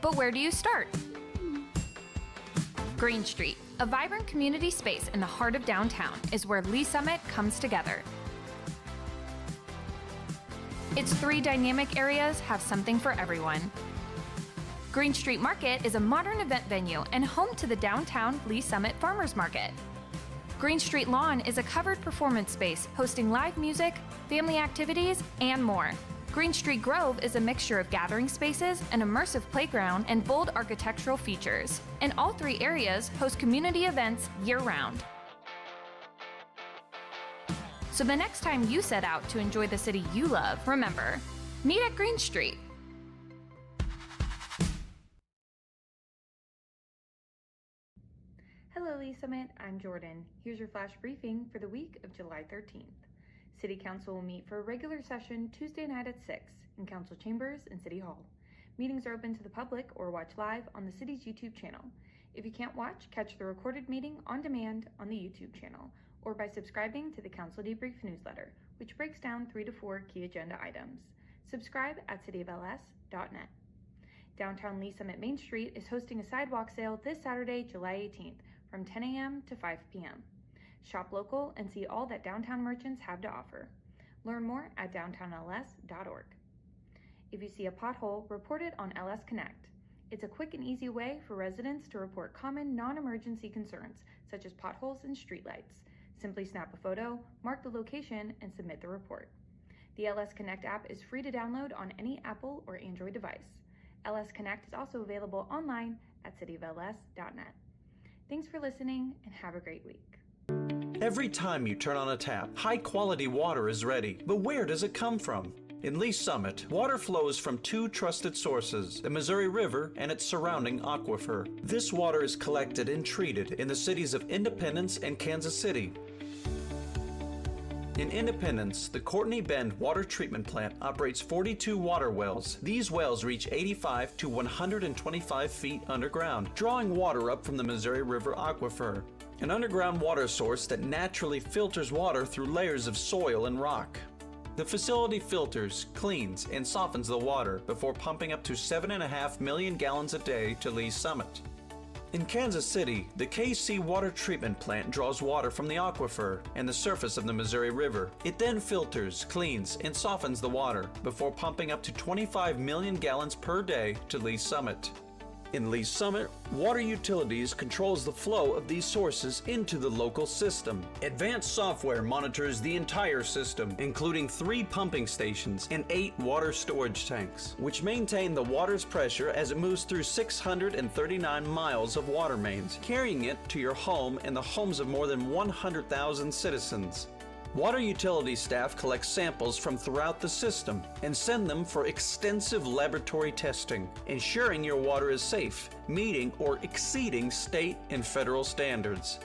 But where do you start? Green Street, a vibrant community space in the heart of downtown, is where Lee Summit comes together. Its 3 dynamic areas have something for everyone. Green Street Market is a modern event venue and home to the downtown Lee Summit Farmers Market. Green Street Lawn is a covered performance space hosting live music, family activities, and more. Green Street Grove is a mixture of gathering spaces, an immersive playground, and bold architectural features. And all 3 areas host community events year-round. So the next time you set out to enjoy the city you love, remember, meet at Green Street. Hello Lee Summit, I'm Jordan. Here's your flash briefing for the week of July 13th. City Council will meet for a regular session Tuesday night at 6 in Council Chambers and City Hall. Meetings are open to the public or watch live on the city's YouTube channel. If you can't watch, catch the recorded meeting on demand on the YouTube channel or by subscribing to the Council Debrief newsletter, which breaks down 3 to 4 key agenda items. Subscribe at cityofls.net. Downtown Lee Summit Main Street is hosting a sidewalk sale this Saturday, July 18th from 10 a.m. to 5 p.m. Shop local and see all that downtown merchants have to offer. Learn more at downtownls.org. If you see a pothole, report it on LS Connect. It's a quick and easy way for residents to report common non-emergency concerns, such as potholes and streetlights. Simply snap a photo, mark the location, and submit the report. The LS Connect app is free to download on any Apple or Android device. LS Connect is also available online at cityofls.net. Thanks for listening and have a great week. Every time you turn on a tap, high-quality water is ready. But where does it come from? In Lee Summit, water flows from 2 trusted sources, the Missouri River and its surrounding aquifer. This water is collected and treated in the cities of Independence and Kansas City. In Independence, the Courtney Bend Water Treatment Plant operates 42 water wells. These wells reach 85 to 125 feet underground, drawing water up from the Missouri River aquifer, an underground water source that naturally filters water through layers of soil and rock. The facility filters, cleans, and softens the water before pumping up to 7.5 million gallons a day to Lee Summit. In Kansas City, the KC Water Treatment Plant draws water from the aquifer and the surface of the Missouri River. It then filters, cleans, and softens the water before pumping up to 25 million gallons per day to Lee Summit. In Lee Summit, Water Utilities controls the flow of these sources into the local system. Advanced software monitors the entire system, including 3 pumping stations and 8 water storage tanks, which maintain the water's pressure as it moves through 639 miles of water mains, carrying it to your home and the homes of more than 100,000 citizens. Water utility staff collect samples from throughout the system and send them for extensive laboratory testing, ensuring your water is safe, meeting or exceeding state and federal standards.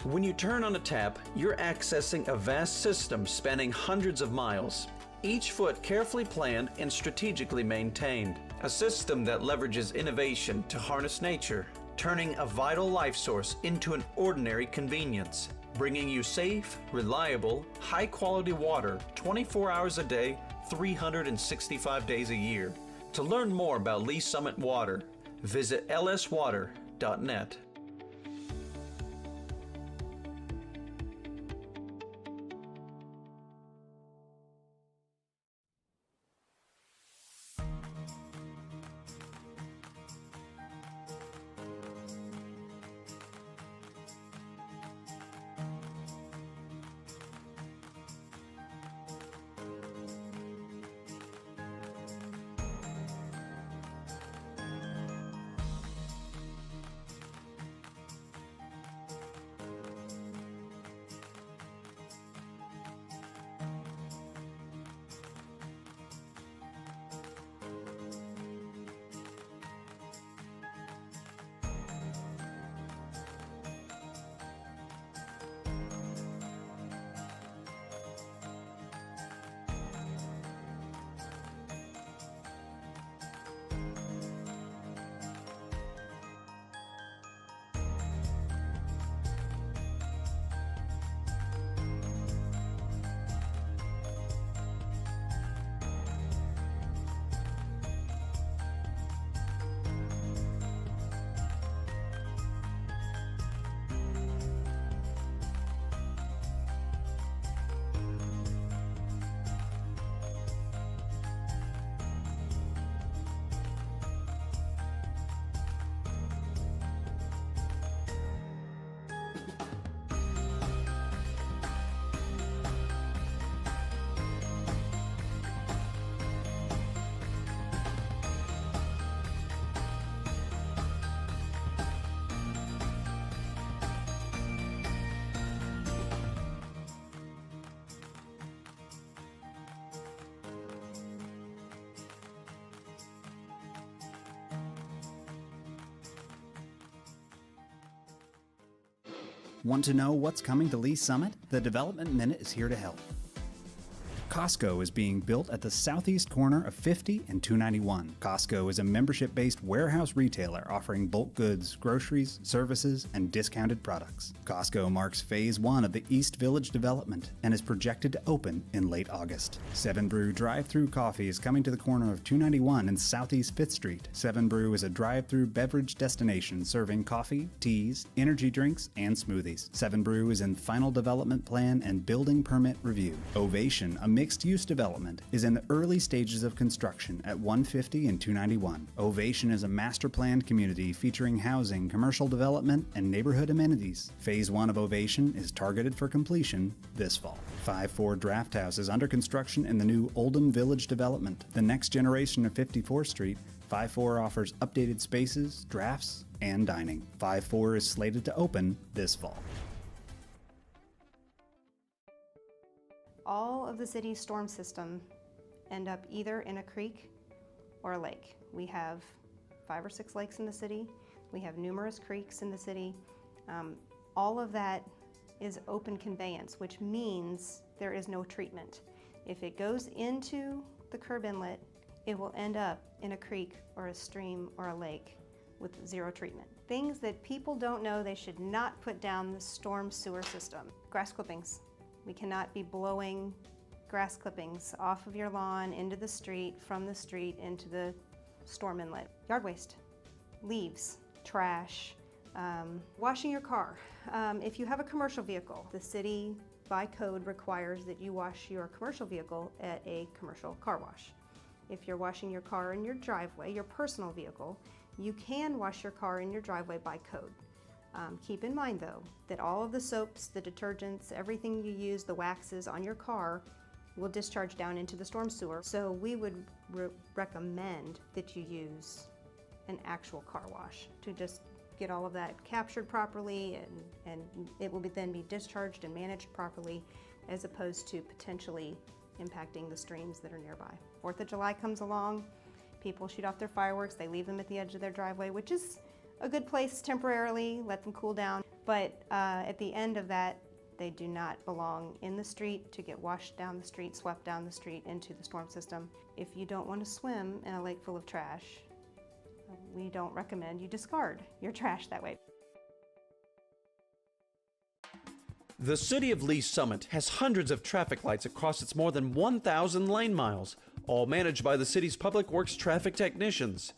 When you turn on a tap, you're accessing a vast system spanning hundreds of miles, each foot carefully planned and strategically maintained. A system that leverages innovation to harness nature, turning a vital life source into an ordinary convenience, bringing you safe, reliable, high-quality water 24 hours a day, 365 days a year. To learn more about Lee Summit Water, visit lswater.net. Want to know what's coming to Lee Summit? The Development Minute is here to help. Costco is being built at the southeast corner of 50 and 291. Costco is a membership-based warehouse retailer offering bulk goods, groceries, services, and discounted products. Costco marks phase 1 of the East Village development and is projected to open in late August. 7 Brew drive-thru coffee is coming to the corner of 291 and Southeast 5th Street. 7 Brew is a drive-thru beverage destination serving coffee, teas, energy drinks, and smoothies. 7 Brew is in final development plan and building permit review. Ovation, a mixed-use development, is in the early stages of construction at 150 and 291. Ovation is a master-planned community featuring housing, commercial development, and neighborhood amenities. Phase 1 of Ovation is targeted for completion this fall. 5-4 Draft House is under construction in the new Oldham Village development. The next generation of 54th Street, 5-4 offers updated spaces, drafts, and dining. 5-4 is slated to open this fall. All of the city's storm system end up either in a creek or a lake. We have 5 or 6 lakes in the city. We have numerous creeks in the city. All of that is open conveyance, which means there is no treatment. If it goes into the curb inlet, it will end up in a creek or a stream or a lake with zero treatment. Things that people don't know they should not put down the storm sewer system. Grass clippings. We cannot be blowing grass clippings off of your lawn into the street, from the street into the storm inlet. Yard waste, leaves, trash, washing your car. If you have a commercial vehicle, the city by code requires that you wash your commercial vehicle at a commercial car wash. If you're washing your car in your driveway, your personal vehicle, you can wash your car in your driveway by code. Keep in mind though, that all of the soaps, the detergents, everything you use, the waxes on your car will discharge down into the storm sewer. So we would recommend that you use an actual car wash to just get all of that captured properly, and it will then be discharged and managed properly, as opposed to potentially impacting the streams that are nearby. 4th of July comes along, people shoot off their fireworks, they leave them at the edge of their driveway, which is a good place temporarily, let them cool down. But at the end of that, they do not belong in the street to get washed down the street, swept down the street into the storm system. If you don't want to swim in a lake full of trash, we don't recommend you discard your trash that way. The city of Lee Summit has hundreds of traffic lights across its more than 1,000 lane miles, all managed by the city's public works traffic technicians.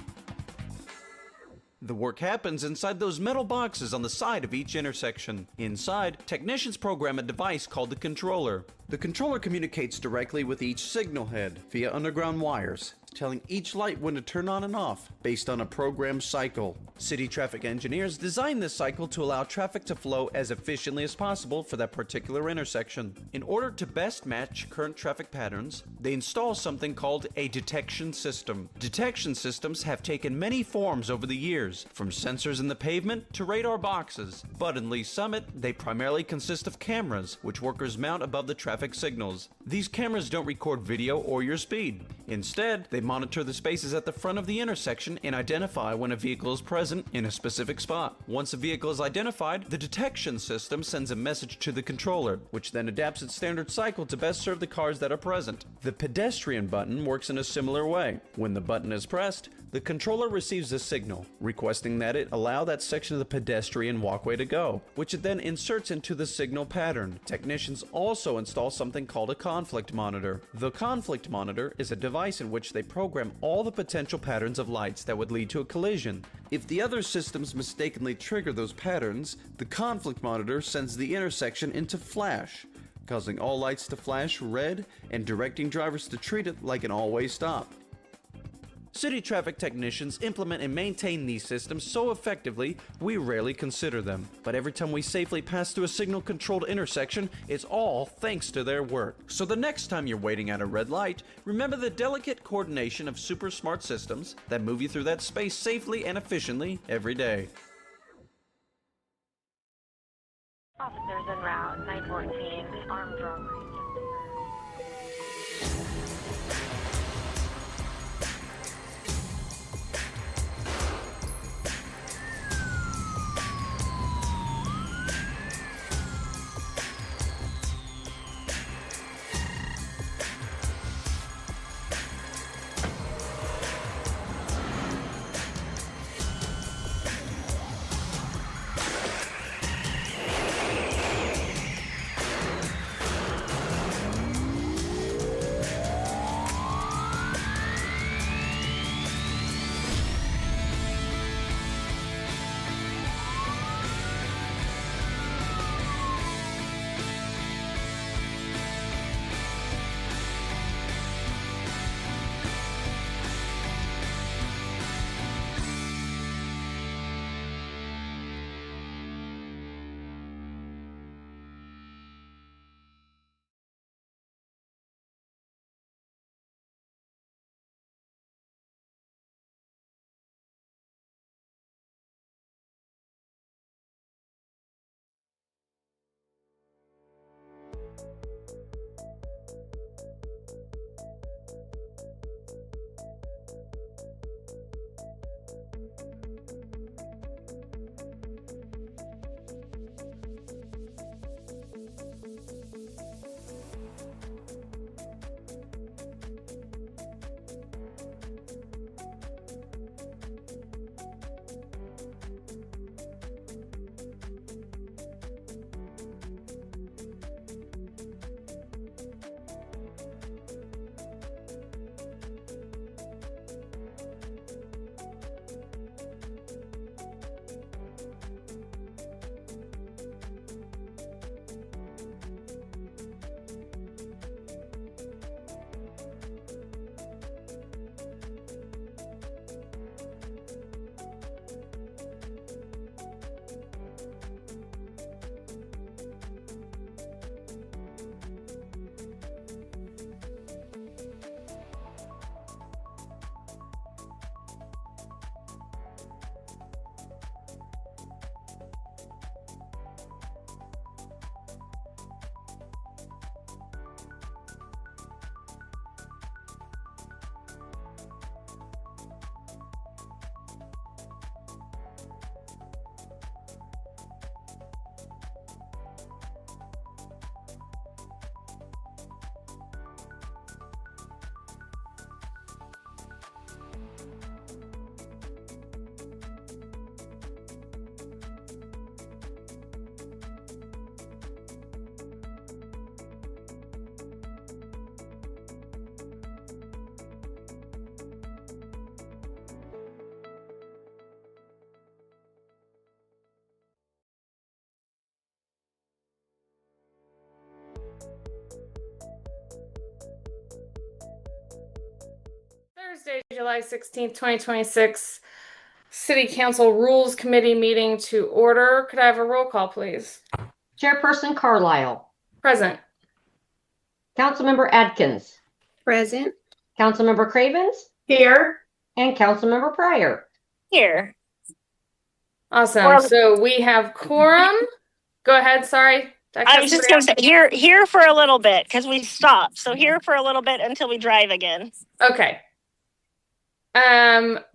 The work happens inside those metal boxes on the side of each intersection. Inside, technicians program a device called the controller. The controller communicates directly with each signal head via underground wires, telling each light when to turn on and off based on a programmed cycle. City traffic engineers designed this cycle to allow traffic to flow as efficiently as possible for that particular intersection. In order to best match current traffic patterns, they install something called a detection system. Detection systems have taken many forms over the years, from sensors in the pavement to radar boxes. But in Lee Summit, they primarily consist of cameras, which workers mount above the traffic signals. These cameras don't record video or your speed. Instead, they monitor the spaces at the front of the intersection and identify when a vehicle is present in a specific spot. Once a vehicle is identified, the detection system sends a message to the controller, which then adapts its standard cycle to best serve the cars that are present. The pedestrian button works in a similar way. When the button is pressed, the controller receives a signal, requesting that it allow that section of the pedestrian walkway to go, which it then inserts into the signal pattern. Technicians also install something called a conflict monitor. The conflict monitor is a device in which they program all the potential patterns of lights that would lead to a collision. If the other systems mistakenly trigger those patterns, the conflict monitor sends the intersection into flash, causing all lights to flash red and directing drivers to treat it like an all-way stop. City traffic technicians implement and maintain these systems so effectively, we rarely consider them. But every time we safely pass through a signal-controlled intersection, it's all thanks to their work. So the next time you're waiting at a red light, remember the delicate coordination of super smart systems that move you through that space safely and efficiently every day. Officers en route, 914, armed robbery. Thursday, July 16th, 2026, City Council Rules Committee meeting to order. Could I have a roll call, please? Chairperson Carlisle. Present. Councilmember Adkins. Present. Councilmember Cravens. Here. And Councilmember Pryor. Here. Awesome. So we have quorum. Go ahead. Sorry. I was just going to say here for a little bit because we stopped. So here for a little bit until we drive again. Okay.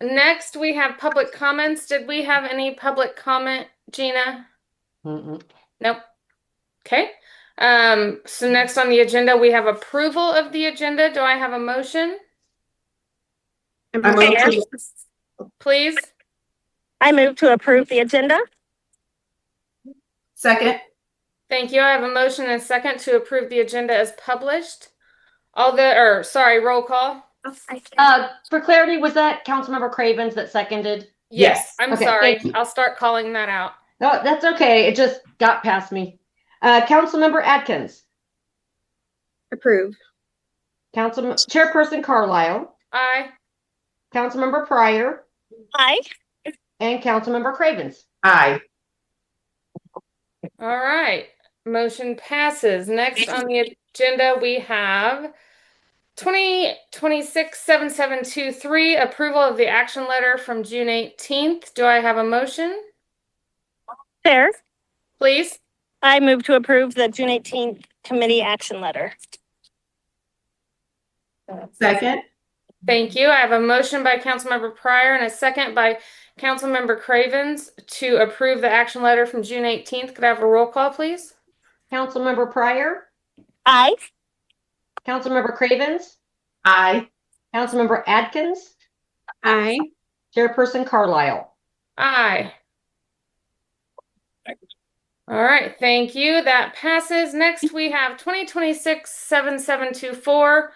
Next we have public comments. Did we have any public comment, Gina? Nope. Okay. So next on the agenda, we have approval of the agenda. Do I have a motion? Please. I move to approve the agenda. Second. Thank you. I have a motion and a second to approve the agenda as published. Roll call. For clarity, was that Councilmember Cravens that seconded? Yes. I'm Okay, sorry. thank you. I'll start calling that out. No, that's okay. It just got past me. Councilmember Adkins. Approve. Chairperson Carlisle. Aye. Councilmember Pryor. Aye. And Councilmember Cravens. Aye. All right. Motion passes. Next on the agenda, we have 2026-7723, approval of the action letter from June 18th. Do I have a motion? Chair, Please. I move to approve the June 18th committee action letter. Second. Thank you. I have a motion by Councilmember Pryor and a second by Councilmember Cravens to approve the action letter from June 18th. Could I have a roll call, please? Councilmember Pryor. Aye. Councilmember Cravens. Aye. Councilmember Adkins. Aye. Chairperson Carlisle. Aye. All right, thank you. That passes. Next, we have 2026-7724,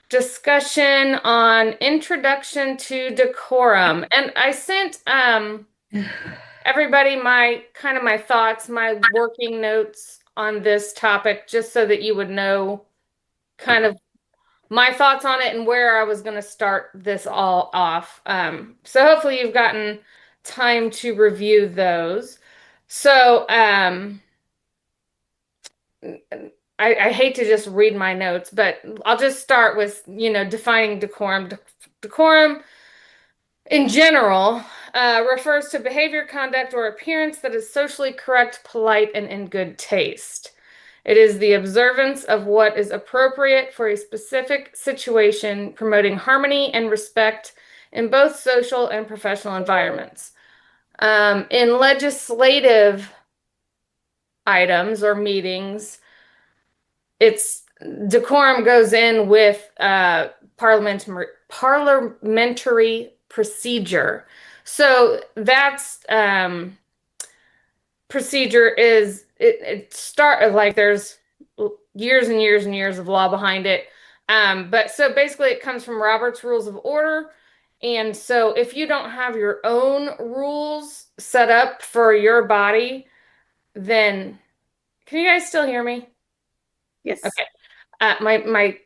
discussion on introduction to decorum. And I sent everybody my thoughts, my working notes on this topic, just so that you would know kind of my thoughts on it and where I was going to start this all off. So hopefully you've gotten time to review those. So I hate to just read my notes, but I'll just start with, defining decorum. Decorum in general refers to behavior, conduct, or appearance that is socially correct, polite, and in good taste. It is the observance of what is appropriate for a specific situation, promoting harmony and respect in both social and professional environments. In legislative items or meetings, decorum goes in with parliamentary procedure. So that's procedure is there's years and years and years of law behind it. But so basically it comes from Robert's Rules of Order. And so if you don't have your own rules set up for your body, then can you guys still hear me? Yes. Okay. My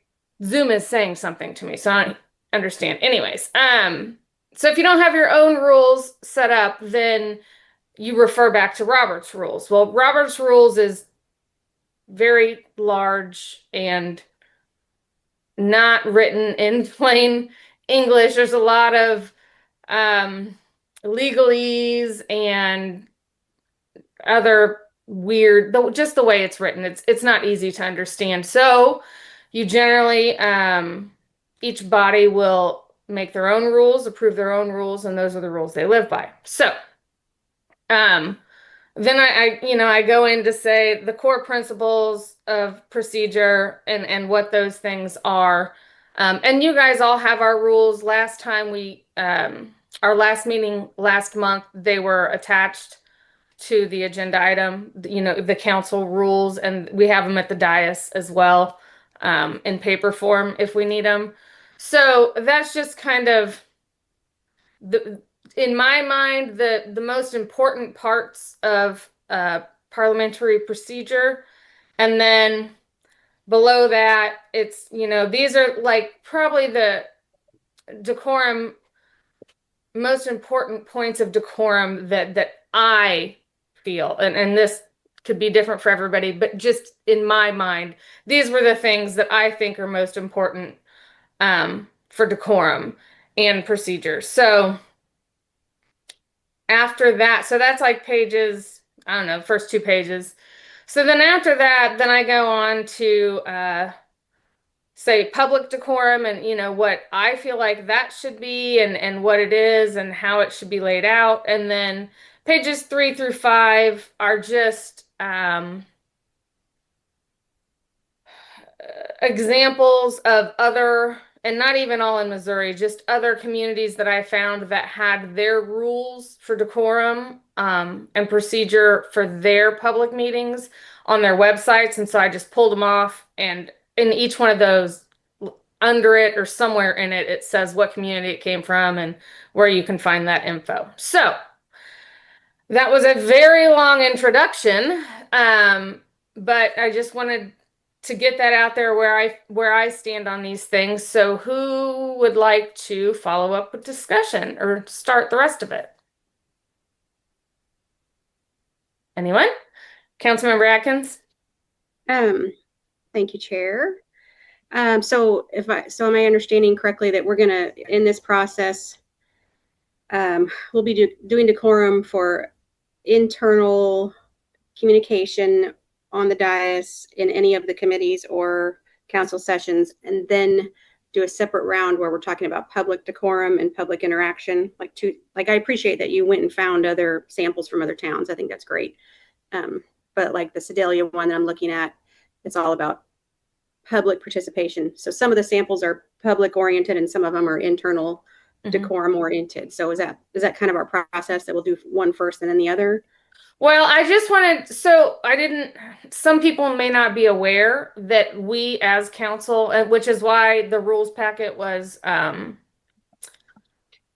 Zoom is saying something to me, so I don't understand. Anyways, so if you don't have your own rules set up, then you refer back to Robert's Rules. Well, Robert's Rules is very large and not written in plain English. There's a lot of legalese and other weird, just the way it's written, it's not easy to understand. So you generally, each body will make their own rules, approve their own rules, and those are the rules they live by. So then I go in to say the core principles of procedure and what those things are. And you guys all have our rules. Last time our last meeting last month, they were attached to the agenda item, the council rules, and we have them at the dais as well, in paper form if we need them. So that's just kind of in my mind, the most important parts of parliamentary procedure. And then below that, it's, these are like probably decorum, most important points of decorum that I feel, and this could be different for everybody, but just in my mind, these were the things that I think are most important for decorum and procedures. So after that, so that's like pages, I don't know, first 2 pages. So then after that, then I go on to say public decorum, and what I feel like that should be, and what it is and how it should be laid out. And then pages 3 through 5 are just examples of other, and not even all in Missouri, just other communities that I found that had their rules for decorum and procedure for their public meetings on their websites. And so I just pulled them off, and in each one of those, under it or somewhere in it, it says what community it came from and where you can find that info. So that was a very long introduction, but I just wanted to get that out there where I stand on these things. So who would like to follow up with discussion or start the rest of it? Anyone? Councilmember Atkins? Thank you, Chair. So am I understanding correctly that we're gonna, in this process, we'll be doing decorum for internal communication on the dais in any of the committees or council sessions, and then do a separate round where we're talking about public decorum and public interaction. Like I appreciate that you went and found other samples from other towns. I think that's great. But like the Sedalia one that I'm looking at, it's all about public participation. So some of the samples are public oriented and some of them are internal decorum oriented. So is that kind of our process, that we'll do one first and then the other? Well, I just wanted, some people may not be aware that we as council, which is why the rules packet was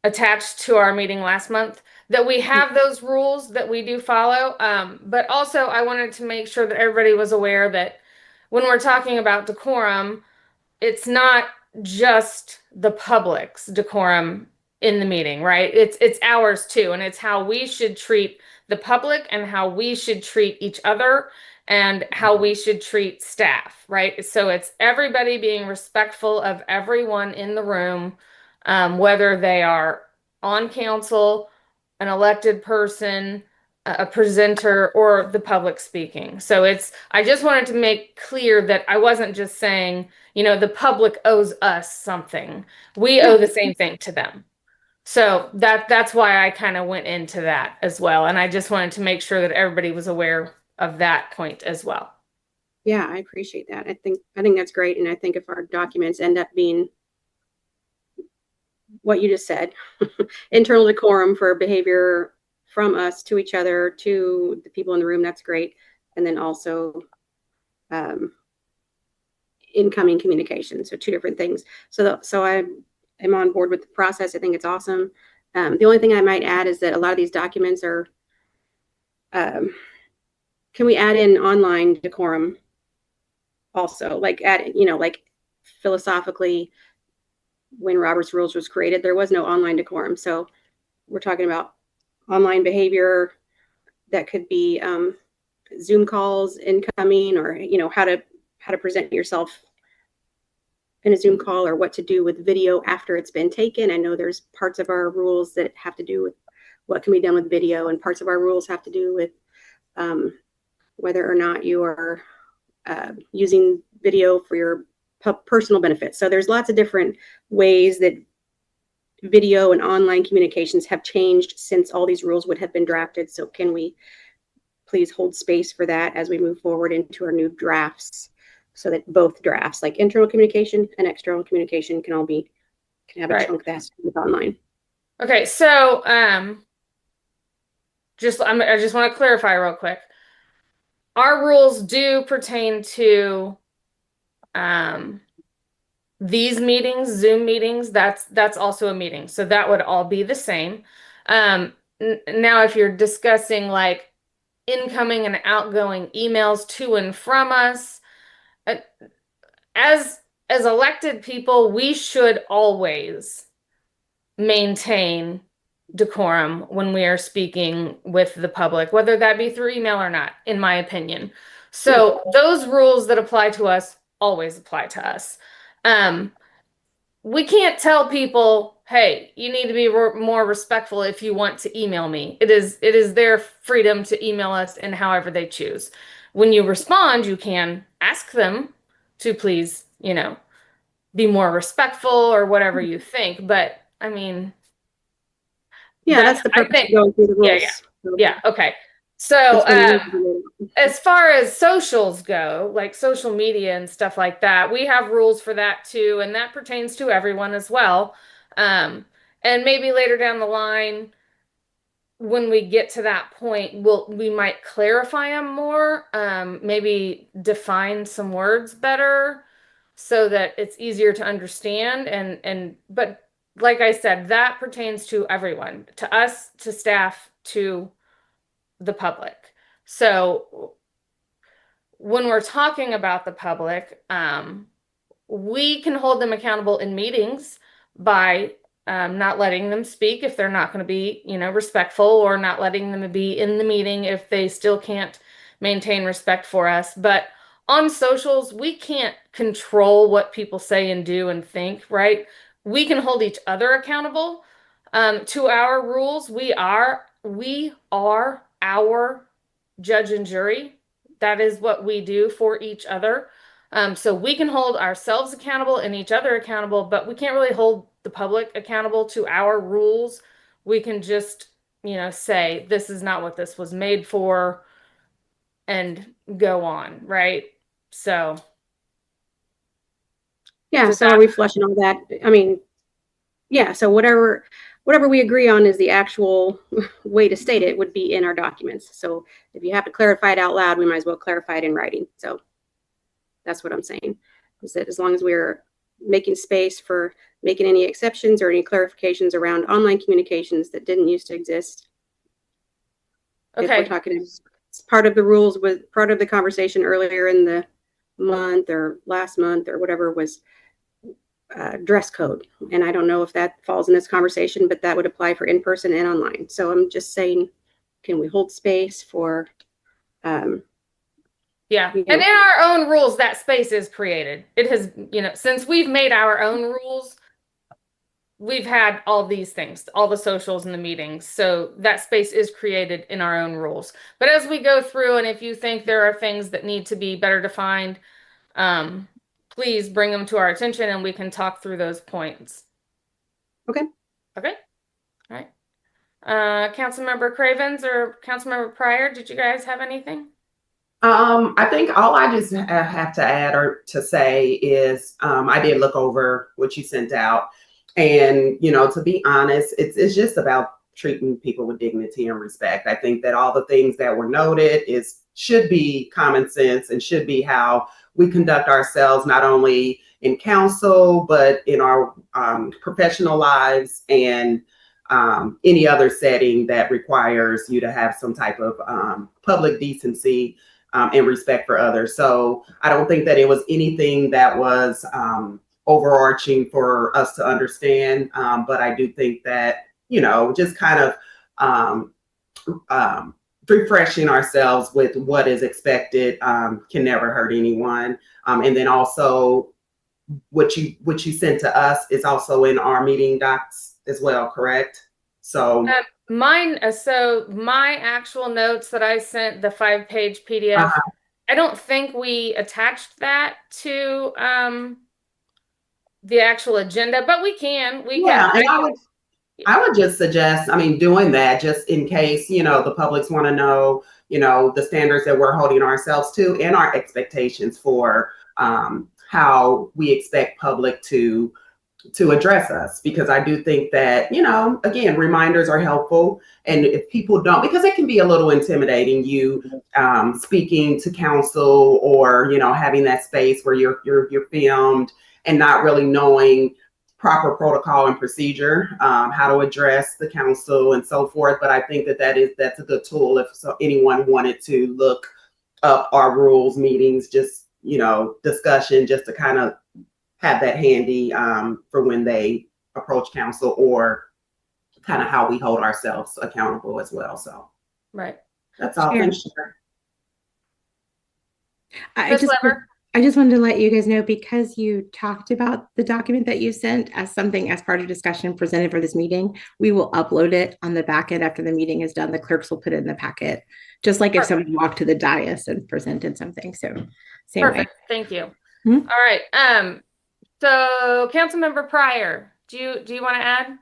attached to our meeting last month, that we have those rules that we do follow. But also I wanted to make sure that everybody was aware that when we're talking about decorum, it's not just the public's decorum in the meeting, right? It's ours too. And it's how we should treat the public and how we should treat each other and how we should treat staff, right? So it's everybody being respectful of everyone in the room, whether they are on council, an elected person, a presenter, or the public speaking. So I just wanted to make clear that I wasn't just saying, the public owes us something. We owe the same thing to them. So that's why I kind of went into that as well. And I just wanted to make sure that everybody was aware of that point as well. Yeah, I appreciate that. I think that's great. And I think if our documents end up being what you just said, internal decorum for behavior from us to each other, to the people in the room, that's great. And then also incoming communication. So 2 different things. So I'm on board with the process. I think it's awesome. The only thing I might add is that a lot of these documents are, can we add in online decorum also? Like philosophically, when Robert's Rules was created, there was no online decorum. So we're talking about online behavior that could be Zoom calls incoming, or how to present yourself in a Zoom call, or what to do with video after it's been taken. I know there's parts of our rules that have to do with what can be done with video, and parts of our rules have to do with whether or not you are using video for your personal benefit. So there's lots of different ways that video and online communications have changed since all these rules would have been drafted. So can we please hold space for that as we move forward into our new drafts, so that both drafts, like internal communication and external communication, can have a chunk that's online. Okay, so I just want to clarify real quick. Our rules do pertain to these meetings, Zoom meetings. That's also a meeting, so that would all be the same. Now, if you're discussing like incoming and outgoing emails to and from us, as elected people, we should always maintain decorum when we are speaking with the public, whether that be through email or not, in my opinion. So those rules that apply to us always apply to us. We can't tell people, hey, you need to be more respectful if you want to email me. It is their freedom to email us in however they choose. When you respond, you can ask them to please, be more respectful or whatever you think. But I mean, Yeah, that's the purpose of going through the rules. Yeah. Okay. So, as far as socials go, like social media and stuff like that, we have rules for that too, and that pertains to everyone as well. And maybe later down the line, when we get to that point, we might clarify them more, maybe define some words better so that it's easier to understand. But like I said, that pertains to everyone, to us, to staff, to the public. So when we're talking about the public, we can hold them accountable in meetings by not letting them speak if they're not going to be, respectful, or not letting them be in the meeting if they still can't maintain respect for us. But on socials, we can't control what people say and do and think, right? We can hold each other accountable to our rules. We are our judge and jury. That is what we do for each other. So we can hold ourselves accountable and each other accountable, but we can't really hold the public accountable to our rules. We can just, say this is not what this was made for and go on, right? So. Yeah, so are we flushing all that? I mean, yeah, so whatever we agree on is the actual way to state it would be in our documents. So if you have to clarify it out loud, we might as well clarify it in writing. So that's what I'm saying, is that as long as we're making space for making any exceptions or any clarifications around online communications that didn't used to exist. Okay. If we're talking, it's part of the rules, with part of the conversation earlier in the month or last month or whatever was dress code. And I don't know if that falls in this conversation, but that would apply for in-person and online. So I'm just saying, can we hold space for yeah, and in our own rules, that space is created. It has, since we've made our own rules, we've had all these things, all the socials and the meetings. So that space is created in our own rules. But as we go through, and if you think there are things that need to be better defined, please bring them to our attention and we can talk through those points. Okay. Okay. All right. Councilmember Cravens or Councilmember Pryor, did you guys have anything? I think all I just have to add or to say is I did look over what you sent out, and to be honest, it's just about treating people with dignity and respect. I think that all the things that were noted should be common sense and should be how we conduct ourselves, not only in council but in our professional lives and any other setting that requires you to have some type of public decency and respect for others. So I don't think that it was anything that was overarching for us to understand. But I do think that, just kind of refreshing ourselves with what is expected can never hurt anyone. And then also what you sent to us is also in our meeting docs as well, correct? So so my actual notes that I sent, the 5-page PDF, I don't think we attached that to the actual agenda, but we can. And I would just suggest, doing that just in case, the publics want to know, the standards that we're holding ourselves to and our expectations for how we expect public to address us, because I do think that, again, reminders are helpful. And if people don't, because it can be a little intimidating, you speaking to council or, having that space where you're filmed and not really knowing proper protocol and procedure, how to address the council and so forth. But I think that's a good tool if anyone wanted to look up our rules, meetings, just, discussion, just to kind of have that handy for when they approach council or kind of how we hold ourselves accountable as well. So Right. that's all. Sure. Thanks, Chair. I just wanted to let you guys know, because you talked about the document that you sent as something as part of discussion presented for this meeting, we will upload it on the back end after the meeting is done. The clerks will put it in the packet, just like if someone walked to the dais and presented something. So same Perfect. way. Thank you. Hmm? All right. So Councilmember Pryor, do you want to add?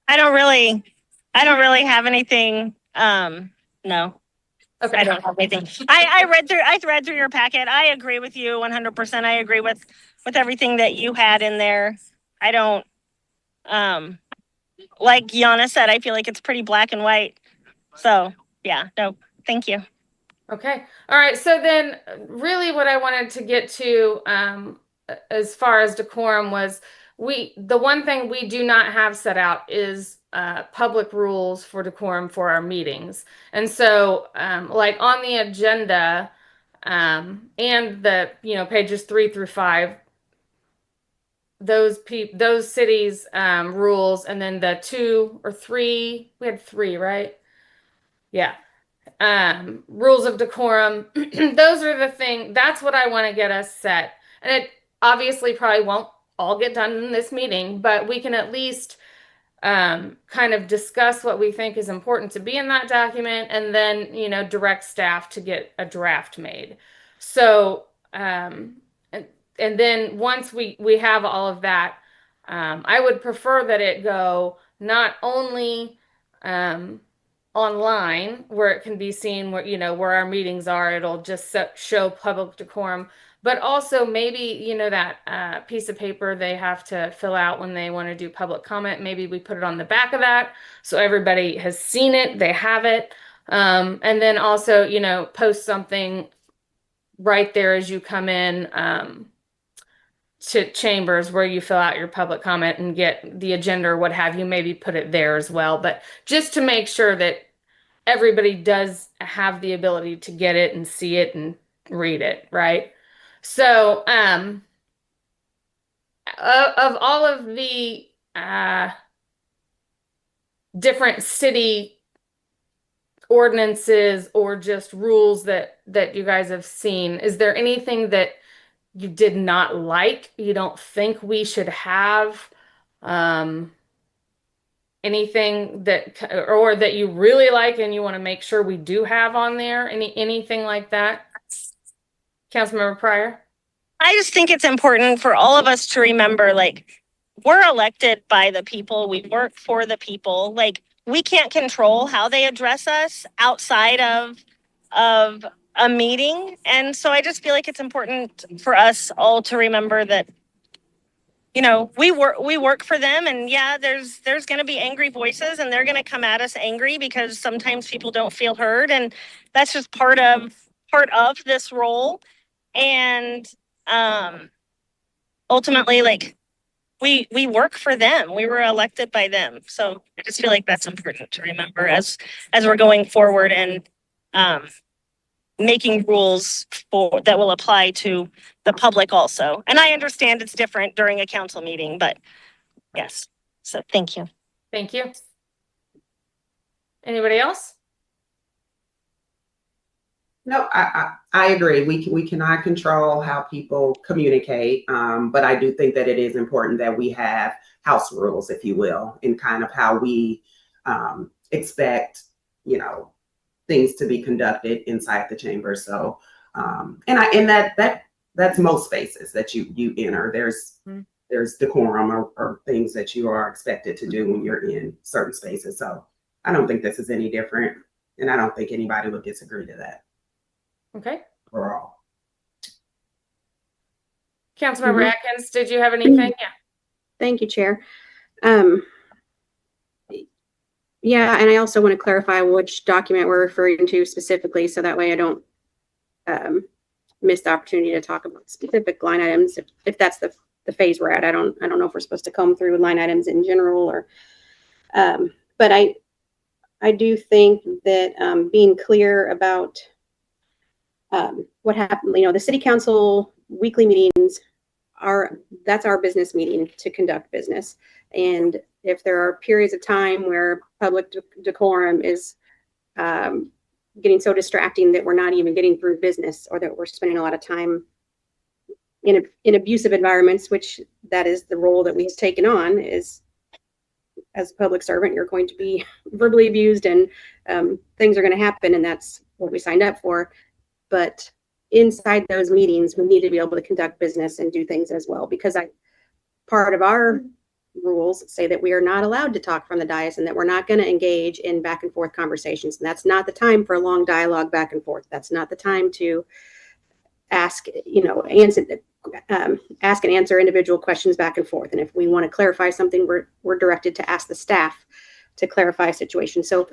I don't really have anything. No. Okay. I don't have anything. I read through your packet. I agree with you 100%. I agree with everything that you had in there. I don't, like Yana said, I feel like it's pretty black and white. So yeah, no, thank you. Okay. All right. So then really what I wanted to get to, as far as decorum was, the one thing we do not have set out is public rules for decorum for our meetings. And so like on the agenda, and the, pages 3 through 5, those cities rules, and then the 2 or 3, we had 3, right? Yeah. Rules of decorum. Those are the thing. That's what I want to get us set. And it obviously probably won't all get done in this meeting, but we can at least kind of discuss what we think is important to be in that document, and then, direct staff to get a draft made. So, and then once we have all of that, I would prefer that it go not only online where it can be seen, where our meetings are, it'll just show public decorum, but also maybe, that piece of paper they have to fill out when they want to do public comment, maybe we put it on the back of that so everybody has seen it, they have it. And then also, post something right there as you come in to chambers where you fill out your public comment and get the agenda or what have you, maybe put it there as well. But just to make sure that everybody does have the ability to get it and see it and read it, right? So, of all of the different city ordinances or just rules that you guys have seen, is there anything that you did not like, you don't think we should have, anything that, or that you really like and you want to make sure we do have on there, anything like that? Councilmember Pryor? I just think it's important for all of us to remember, like, we're elected by the people, we work for the people. Like, we can't control how they address us outside of a meeting. And so I just feel like it's important for us all to remember that, we work for them, and yeah, there's going to be angry voices, and they're going to come at us angry because sometimes people don't feel heard, and that's just part of this role. And ultimately, like, we work for them. We were elected by them. So I just feel like that's important to remember as we're going forward and making rules that will apply to the public also. And I understand it's different during a council meeting, but yes. So thank you. Thank you. Anybody else? No, I agree. We cannot control how people communicate, but I do think that it is important that we have house rules, if you will, in kind of how we expect, things to be conducted inside the chamber. So, that's most spaces that you enter. There's decorum or things that you are expected to do when you're in certain spaces. So I don't think this is any different, and I don't think anybody would disagree to that. Okay. Overall. Councilmember Atkins, did you have anything? Yeah. Thank you, Chair. Yeah, and I also want to clarify which document we're referring to specifically, so that way I don't miss the opportunity to talk about specific line items. If that's the phase we're at, I don't know if we're supposed to comb through line items in general or, but I do think that being clear about what happened, the city council weekly meetings that's our business meeting to conduct business. And if there are periods of time where public decorum is getting so distracting that we're not even getting through business, or that we're spending a lot of time in abusive environments, which that is the role that we've taken on, is as a public servant, you're going to be verbally abused, and things are going to happen, and that's what we signed up for. But inside those meetings, we need to be able to conduct business and do things as well, because part of our rules say that we are not allowed to talk from the dais, and that we're not going to engage in back and forth conversations. And that's not the time for a long dialogue back and forth. That's not the time to ask and answer individual questions back and forth. And if we want to clarify something, we're directed to ask the staff to clarify a situation. So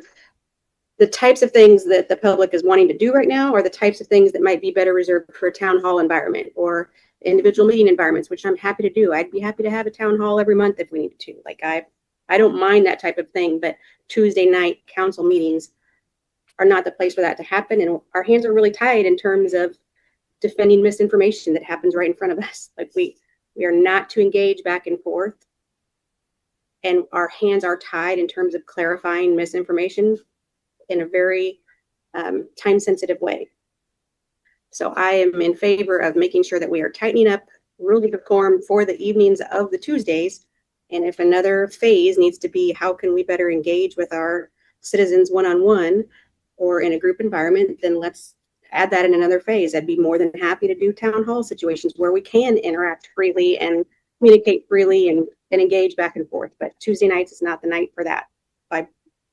the types of things that the public is wanting to do right now are the types of things that might be better reserved for a town hall environment or individual meeting environments, which I'm happy to do. I'd be happy to have a town hall every month if we needed to. Like I don't mind that type of thing, but Tuesday night council meetings are not the place for that to happen. And our hands are really tied in terms of defending misinformation that happens right in front of us. Like we are not to engage back and forth, and our hands are tied in terms of clarifying misinformation in a very time-sensitive way. So I am in favor of making sure that we are tightening up rules of decorum for the evenings of the Tuesdays. And if another phase needs to be, how can we better engage with our citizens one-on-one or in a group environment, then let's add that in another phase. I'd be more than happy to do town hall situations where we can interact freely and communicate freely and engage back and forth. But Tuesday nights is not the night for that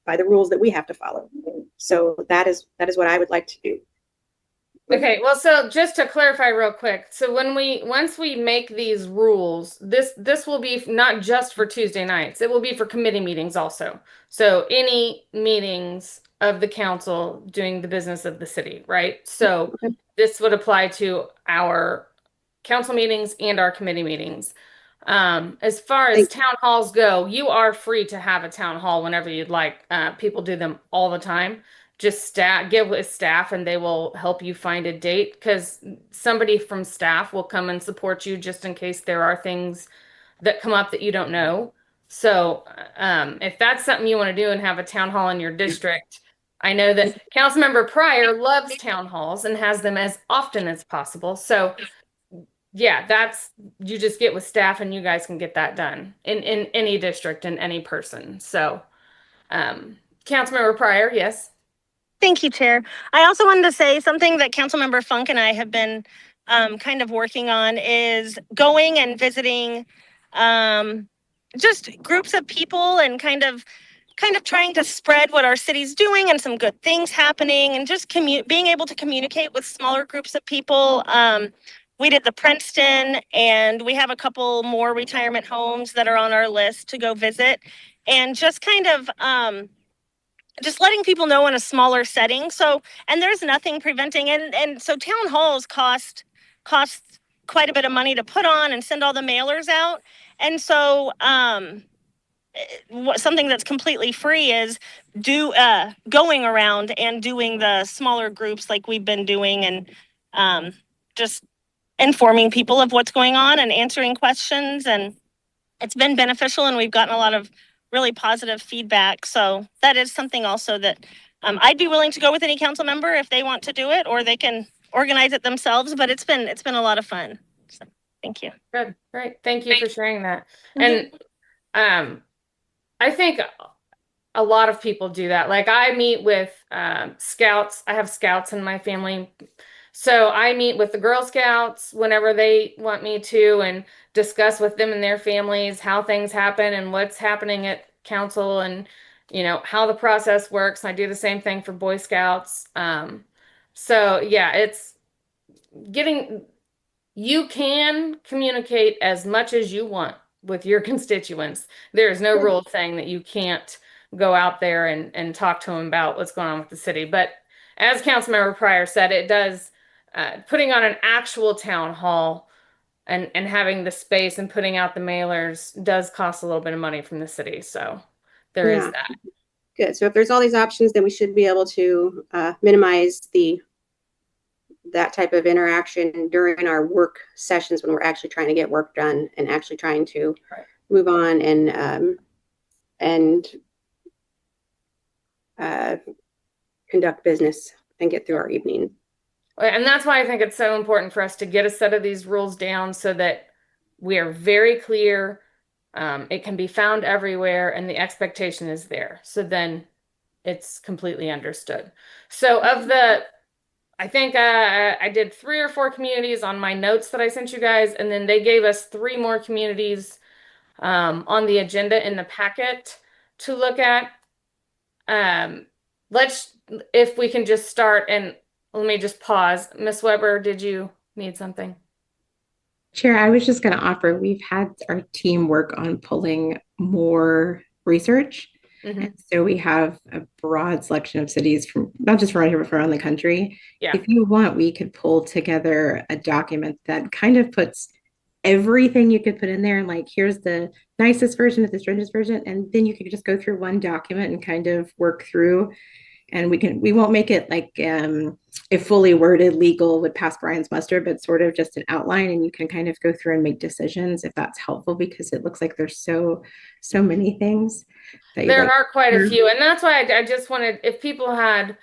by the rules that we have to follow. So that is what I would like to do. Okay, well, so just to clarify real quick, so once we make these rules, this will be not just for Tuesday nights, it will be for committee meetings also. So any meetings of the council doing the business of the city, right? So this would apply to our council meetings and our committee meetings. As far as town halls go, you are free to have a town hall whenever you'd like. People do them all the time. Just get with staff and they will help you find a date, because somebody from staff will come and support you just in case there are things that come up that you don't know. So if that's something you want to do and have a town hall in your district, I know that Councilmember Pryor loves town halls and has them as often as possible. So yeah, you just get with staff and you guys can get that done in any district and any person. So Councilmember Pryor, yes. Thank you, Chair. I also wanted to say something that Councilmember Funk and I have been kind of working on is going and visiting just groups of people and kind of trying to spread what our city's doing and some good things happening, and just being able to communicate with smaller groups of people. We did the Princeton, and we have a couple more retirement homes that are on our list to go visit, and just kind of just letting people know in a smaller setting. So, and there's nothing preventing, and so town halls cost quite a bit of money to put on and send all the mailers out. And so something that's completely free is going around and doing the smaller groups like we've been doing, and just informing people of what's going on and answering questions. And it's been beneficial, and we've gotten a lot of really positive feedback. So that is something also that I'd be willing to go with any council member if they want to do it, or they can organize it themselves. But it's been a lot of fun. So thank you. Good, great. Thank you for sharing that. And I think a lot of people do that. Like I meet with scouts. I have scouts in my family. So I meet with the Girl Scouts whenever they want me to, and discuss with them and their families how things happen and what's happening at council, and how the process works. I do the same thing for Boy Scouts. So yeah, it's you can communicate as much as you want with your constituents. There is no rule saying that you can't go out there and talk to them about what's going on with the city. But as Councilmember Pryor said, it does, putting on an actual town hall and having the space and putting out the mailers does cost a little bit of money from the city. So there is that. Good. So if there's all these options, then we should be able to minimize the that type of interaction during our work sessions when we're actually trying to get work done and actually trying to move on and conduct business and get through our evening. And that's why I think it's so important for us to get a set of these rules down so that we are very clear. It can be found everywhere and the expectation is there. So then it's completely understood. So I think I did 3 or 4 communities on my notes that I sent you guys, and then they gave us 3 more communities on the agenda in the packet to look at. If we can just start, and let me just pause. Ms. Weber, did you need something? Chair, I was just going to offer, we've had our team work on pulling more research. And so we have a broad selection of cities from not just around here, but from around the country. Yeah. If you want, we could pull together a document that kind of puts everything you could put in there, and like, here's the nicest version of the strangest version. And then you could just go through one document and kind of work through. And we won't make it like a fully worded legal would pass Brian's muster, but sort of just an outline, and you can kind of go through and make decisions if that's helpful, because it looks like there's so many things. There are quite a few, and that's why I just wanted, if people had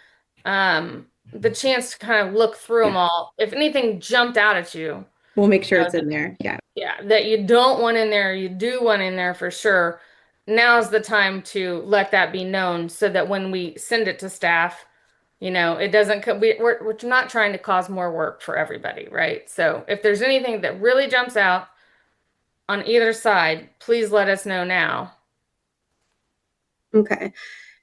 the chance to kind of look through them all, if anything jumped out at you, we'll make sure it's in there. Yeah, that you don't want in there, you do want in there for sure. Now's the time to let that be known so that when we send it to staff, it doesn't, we're not trying to cause more work for everybody, right? So if there's anything that really jumps out on either side, please let us know now. Okay.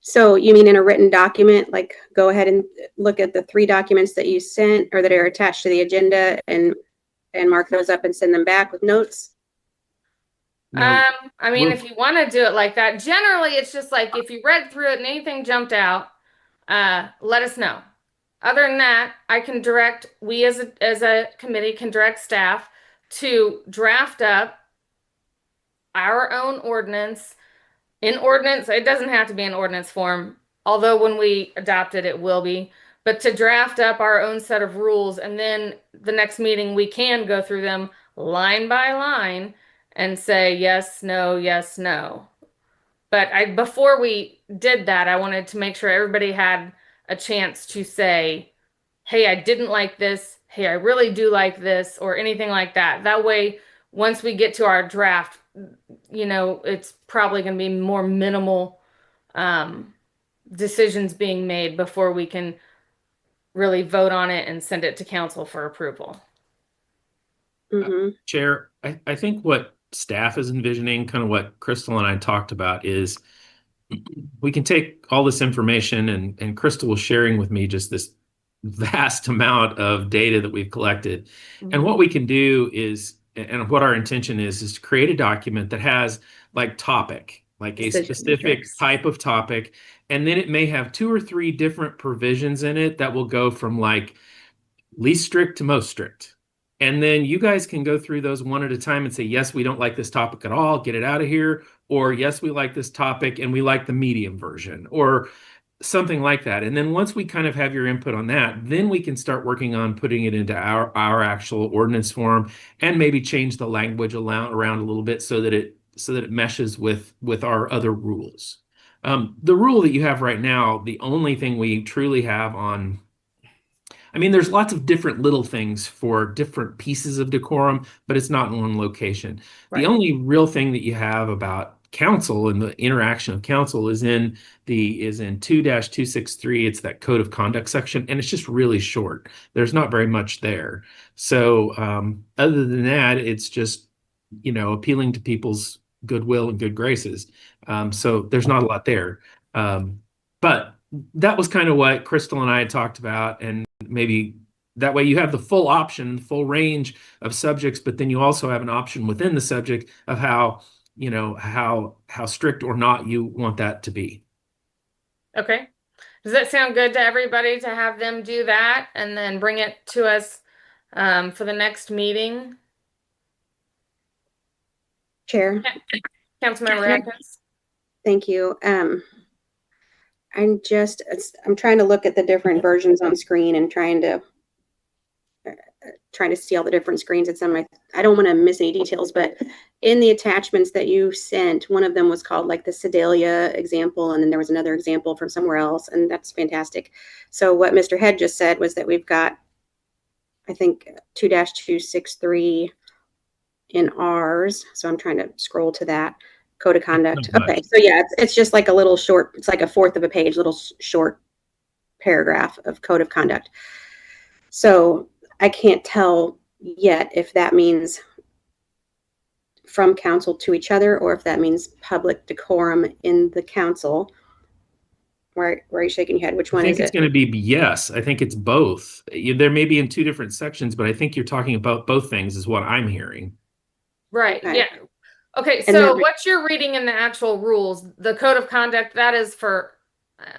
So you mean in a written document, like go ahead and look at the 3 documents that you sent or that are attached to the agenda and mark those up and send them back with notes? I mean, if you want to do it like that, generally it's just like, if you read through it and anything jumped out, let us know. Other than that, I can direct, we as a committee can direct staff to draft up our own ordinance. In ordinance, it doesn't have to be in ordinance form, although when we adopt it, it will be. But to draft up our own set of rules, and then the next meeting we can go through them line by line and say yes, no. But before we did that, I wanted to make sure everybody had a chance to say, hey, I didn't like this. Hey, I really do like this, or anything like that. That way, once we get to our draft, it's probably going to be more minimal decisions being made before we can really vote on it and send it to council for approval. Chair, I think what staff is envisioning, kind of what Crystal and I talked about, is we can take all this information, and Crystal was sharing with me just this vast amount of data that we've collected. And what we can do is, and what our intention is to create a document that has like topic, like a specific type of topic. And then it may have 2 or 3 different provisions in it that will go from like least strict to most strict. And then you guys can go through those one at a time and say, yes, we don't like this topic at all, get it out of here. Or yes, we like this topic and we like the medium version, or something like that. And then once we kind of have your input on that, then we can start working on putting it into our actual ordinance form, and maybe change the language around a little bit so that it meshes with our other rules. The rule that you have right now, the only thing we truly have on, I mean, there's lots of different little things for different pieces of decorum, but it's not in one location. Right. The only real thing that you have about council and the interaction of council is in 2-263. It's that code of conduct section, and it's just really short. There's not very much there. So other than that, it's just, appealing to people's goodwill and good graces. So there's not a lot there. But that was kind of what Crystal and I had talked about, and maybe that way you have the full option, full range of subjects, but then you also have an option within the subject of how strict or not you want that to be. Okay. Does that sound good to everybody to have them do that and then bring it to us for the next meeting? Chair. Councilmember Atkins. Thank you. I'm trying to look at the different versions on screen and trying to trying to see all the different screens. It's on my, I don't want to miss any details, but in the attachments that you sent, one of them was called like the Sedalia example, and then there was another example from somewhere else, and that's fantastic. So what Mr. Head just said was that we've got, I think, 2-263 in ours. So I'm trying to scroll to that code of conduct. Okay, so yeah, it's just like a little short, it's like a fourth of a page, little short paragraph of code of conduct. So I can't tell yet if that means from council to each other or if that means public decorum in the council. Where are you shaking your head? Which one is it? I think it's going to be yes. I think it's both. There may be in two different sections, but I think you're talking about both things is what I'm hearing. Right. Okay. Yeah. Okay. And So then- what you're reading in the actual rules, the code of conduct, that is for,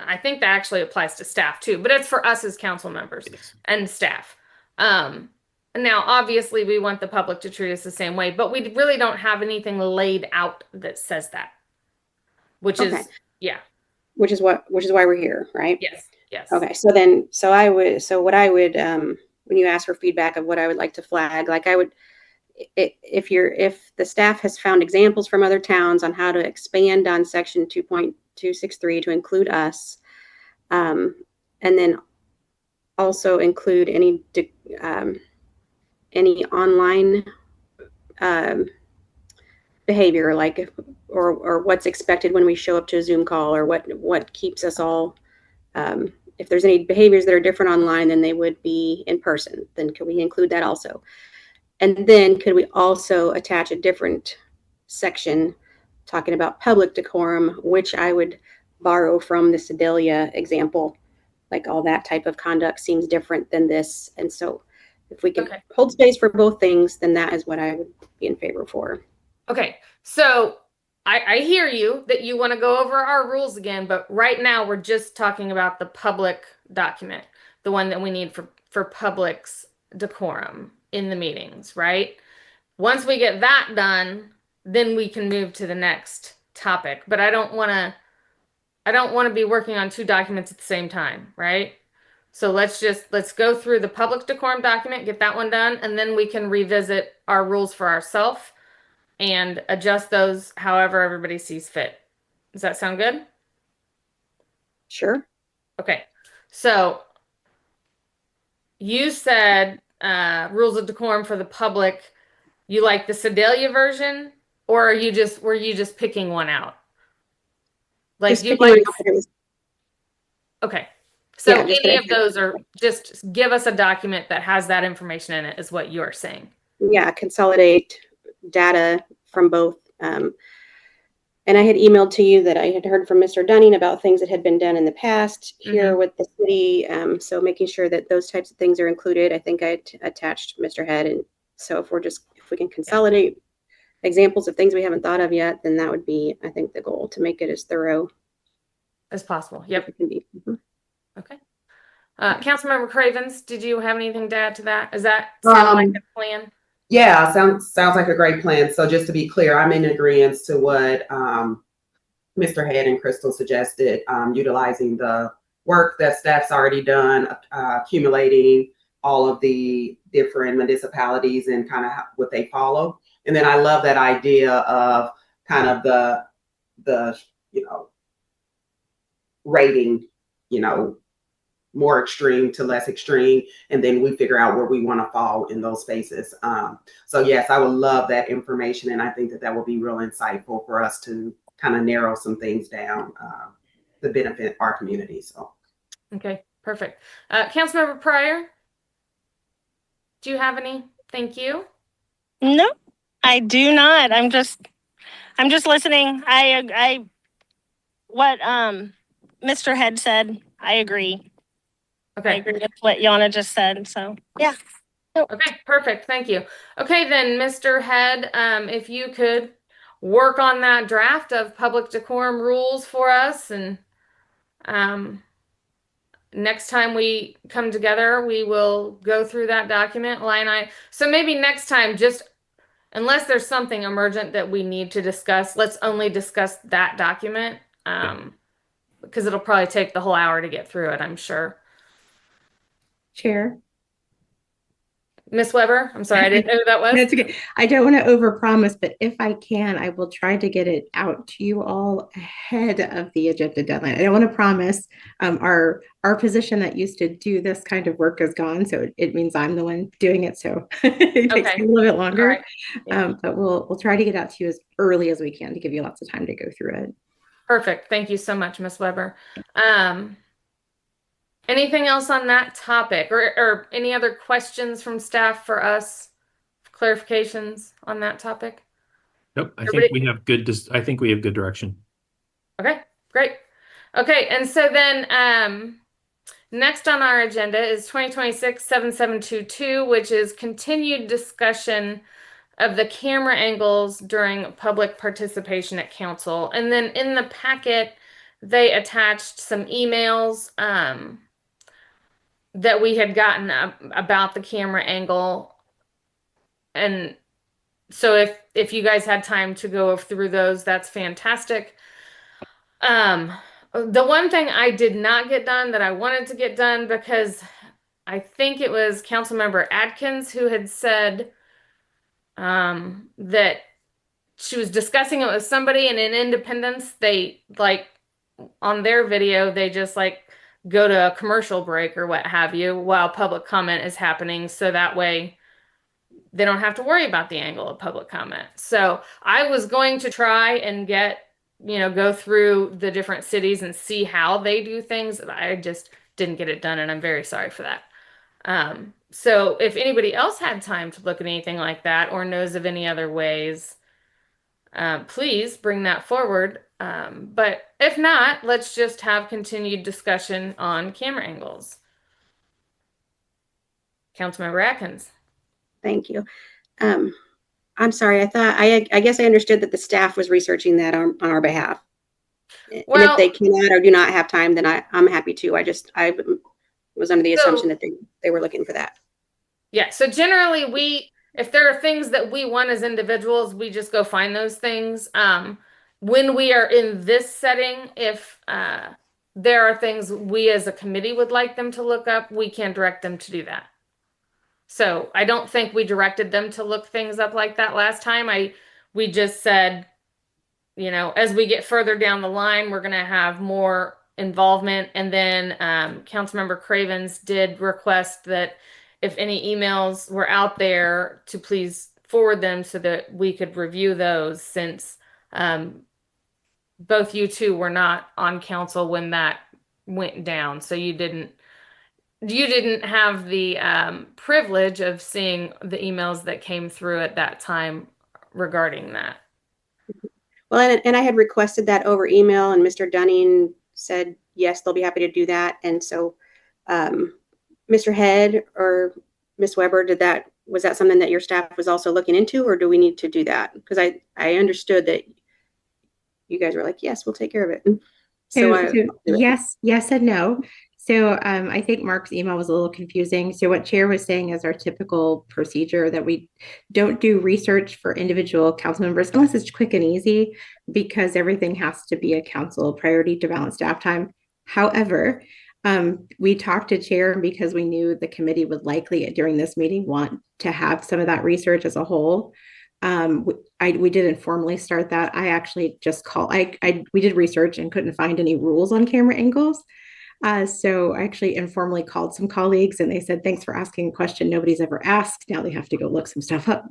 I think that actually applies to staff too, but it's for us as council members and staff. Now, obviously, we want the public to treat us the same way, but we really don't have anything laid out that says that, which Okay. is, yeah. Which is why we're here, right? Yes. Yes. Okay. So what I would, when you ask for feedback of what I would like to flag, like I would, if the staff has found examples from other towns on how to expand on section 2.263 to include us, and then also include any online behavior, like or what's expected when we show up to a Zoom call, or what keeps us all. If there's any behaviors that are different online than they would be in person, then could we include that also? And then could we also attach a different section talking about public decorum, which I would borrow from the Sedalia example, like all that type of conduct seems different than this. And so if we can hold space for both things, then that is what I would be in favor for. Okay. So I hear you that you want to go over our rules again, but right now we're just talking about the public document, the one that we need for public's decorum in the meetings, right? Once we get that done, then we can move to the next topic. But I don't want to be working on two documents at the same time, right? So let's go through the public decorum document, get that one done, and then we can revisit our rules for ourselves and adjust those however everybody sees fit. Does that sound good? Sure. Okay. So you said rules of decorum for the public. You like the Sedalia version, or were you just picking one out? Like Just you picking like? one out. Okay. So Yeah, just any that of those are just give us a document that has that information in it is what you're saying. Yeah, consolidate data from both. And I had emailed to you that I had heard from Mr. Dunning about things that had been done in the past here with the city. So making sure that those types of things are included. I think I attached Mr. Head. And so if we can consolidate examples of things we haven't thought of yet, then that would be, I think, the goal, to make it as thorough as possible. Yep. It can be. Okay. Councilmember Cravens, did you have anything to add to that? Is that sound like a plan? Yeah, sounds like a great plan. So just to be clear, I'm in agreement to what Mr. Head and Crystal suggested, utilizing the work that staff's already done, accumulating all of the different municipalities and kind of what they follow. And then I love that idea of kind of the rating, more extreme to less extreme, and then we figure out where we want to fall in those spaces. So yes, I would love that information, and I think that will be real insightful for us to kind of narrow some things down to benefit our community. So okay, perfect. Councilmember Pryor, do you have any? Thank you. No, I do not. I'm just listening. What Mr. Head said, I agree. Okay. I agree with what Yana just said. So yeah. Okay, perfect. Thank you. Okay, then, Mr. Head, if you could work on that draft of public decorum rules for us, and next time we come together, we will go through that document line item. So maybe next time, just unless there's something emergent that we need to discuss, let's only discuss that document, because it'll probably take the whole hour to get through it, I'm sure. Chair. Miss Weber, I'm sorry, I didn't know who that was. That's okay. I don't want to overpromise, but if I can, I will try to get it out to you all ahead of the agenda deadline. I don't want to promise. Our position that used to do this kind of work is gone, so it means I'm the one doing it. So it takes me a little bit longer. Right. Yeah. But we'll try to get out to you as early as we can to give you lots of time to go through it. Perfect. Thank you so much, Miss Weber. Anything else on that topic, or any other questions from staff for us? Clarifications on that topic? Nope. I think we have good. I think we have good direction. Okay, great. Okay, and so then next on our agenda is 2026-7722, which is continued discussion of the camera angles during public participation at council. And then in the packet, they attached some emails that we had gotten about the camera angle. And so if you guys had time to go through those, that's fantastic. The one thing I did not get done that I wanted to get done, because I think it was Councilmember Adkins who had said that she was discussing it with somebody, and in Independence, they on their video, they just go to a commercial break or what have you while public comment is happening. So that way they don't have to worry about the angle of public comment. So I was going to try and go through the different cities and see how they do things. I just didn't get it done, and I'm very sorry for that. So if anybody else had time to look at anything like that or knows of any other ways, please bring that forward. But if not, let's just have continued discussion on camera angles. Councilmember Atkins. Thank you. I'm sorry. I guess I understood that the staff was researching that on our behalf. Well, and if they cannot or do not have time, then I'm happy to. I was under the assumption that they were looking for that. Yeah. So generally if there are things that we want as individuals, we just go find those things. When we are in this setting, if there are things we as a committee would like them to look up, we can direct them to do that. So I don't think we directed them to look things up like that last time. We just said, as we get further down the line, we're going to have more involvement. And then Councilmember Cravens did request that if any emails were out there, to please forward them so that we could review those, since both you two were not on council when that went down. So you didn't have the privilege of seeing the emails that came through at that time regarding that. Well, and I had requested that over email, and Mr. Dunning said, yes, they'll be happy to do that. And so Mr. Head or Ms. Weber, was that something that your staff was also looking into, or do we need to do that? Because I understood that you guys were like, yes, we'll take care of it. So yes and no. So I think Mark's email was a little confusing. So what Chair was saying is our typical procedure, that we don't do research for individual council members unless it's quick and easy, because everything has to be a council priority to balance staff time. However, we talked to Chair because we knew the committee would likely during this meeting want to have some of that research as a whole. We did informally start that. I actually just called, we did research and couldn't find any rules on camera angles. So I actually informally called some colleagues, and they said, thanks for asking a question nobody's ever asked. Now they have to go look some stuff up.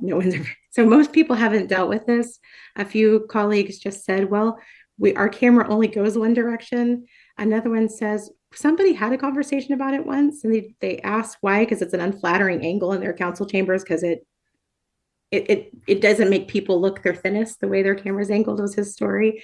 So most people haven't dealt with this. A few colleagues just said, well, our camera only goes one direction. Another one says, somebody had a conversation about it once, and they asked why, because it's an unflattering angle in their council chambers, because it doesn't make people look their thinnest the way their camera's angled, was his story.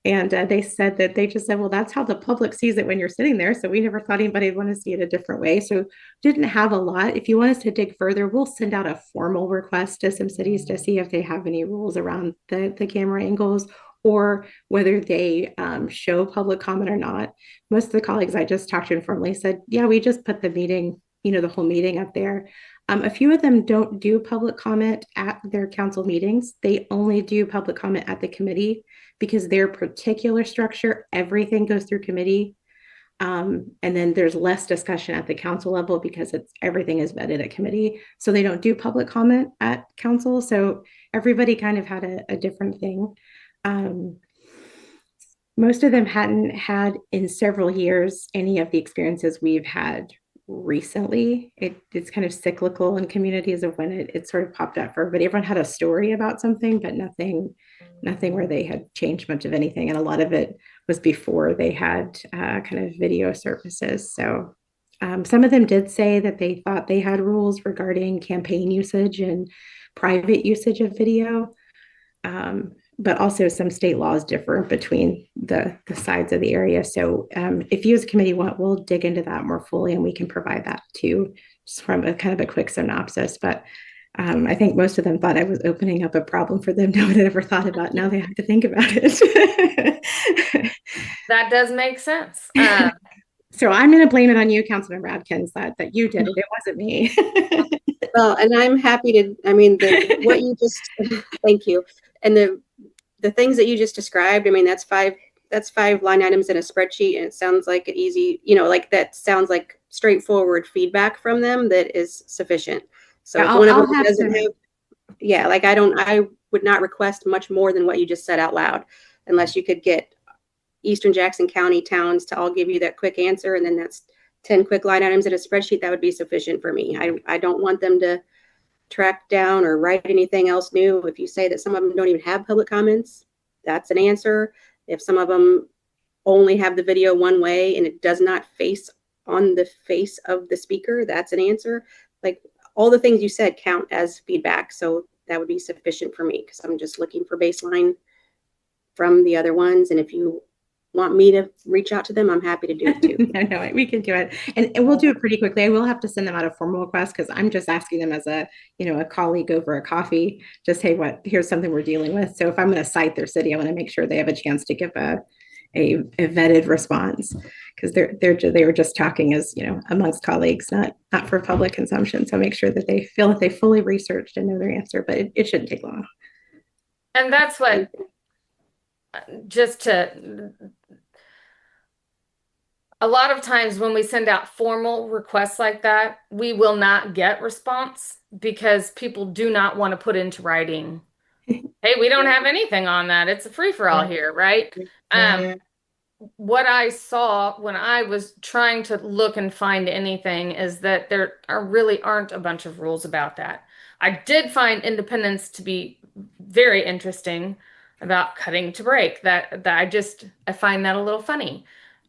And they said that they just said, well, that's how the public sees it when you're sitting there. So we never thought anybody would want to see it a different way. So didn't have a lot. If you want us to dig further, we'll send out a formal request to some cities to see if they have any rules around the camera angles, or whether they show public comment or not. Most of the colleagues I just talked to informally said, yeah, we just put the meeting, the whole meeting up there. A few of them don't do public comment at their council meetings. They only do public comment at the committee, because their particular structure, everything goes through committee. And then there's less discussion at the council level because everything is vetted at committee. So they don't do public comment at council. So everybody kind of had a different thing. Most of them hadn't had in several years any of the experiences we've had recently. It's kind of cyclical in communities of when it sort of popped up for everybody. Everyone had a story about something, but nothing where they had changed much of anything. And a lot of it was before they had kind of video services. So some of them did say that they thought they had rules regarding campaign usage and private usage of video. But also some state laws differ between the sides of the area. So if you as a committee want, we'll dig into that more fully and we can provide that too, just from a kind of a quick synopsis. But I think most of them thought I was opening up a problem for them no one had ever thought about. Now they have to think about it. That does make sense. So I'm going to blame it on you, Councilmember Adkins, that you did it. It wasn't me. Well, and I'm happy to, what you just, thank you. And the things that you just described, that's five line items in a spreadsheet, and it sounds like an easy, like that sounds like straightforward feedback from them that is sufficient. So if one of them doesn't have, I would not request much more than what you just said out loud, unless you could get Eastern Jackson County towns to all give you that quick answer, and then that's 10 quick line items in a spreadsheet. That would be sufficient for me. I don't want them to track down or write anything else new. If you say that some of them don't even have public comments, that's an answer. If some of them only have the video one way and it does not face on the face of the speaker, that's an answer. Like all the things you said count as feedback. So that would be sufficient for me, because I'm just looking for baseline from the other ones. And if you want me to reach out to them, I'm happy to do it too. No, we can do it. And we'll do it pretty quickly. I will have to send them out a formal request, because I'm just asking them as a colleague over a coffee, just, hey, here's something we're dealing with. So if I'm going to cite their city, I want to make sure they have a chance to give a vetted response, because they were just talking as, amongst colleagues, not for public consumption. So make sure that they feel that they fully researched and know their answer, but it shouldn't take long. And that's what, a lot of times when we send out formal requests like that, we will not get response because people do not want to put into writing, hey, we don't have anything on that. It's a free-for-all here, right? What I saw when I was trying to look and find anything is that there really aren't a bunch of rules about that. I did find independence to be very interesting about cutting to break. That I find that a little funny.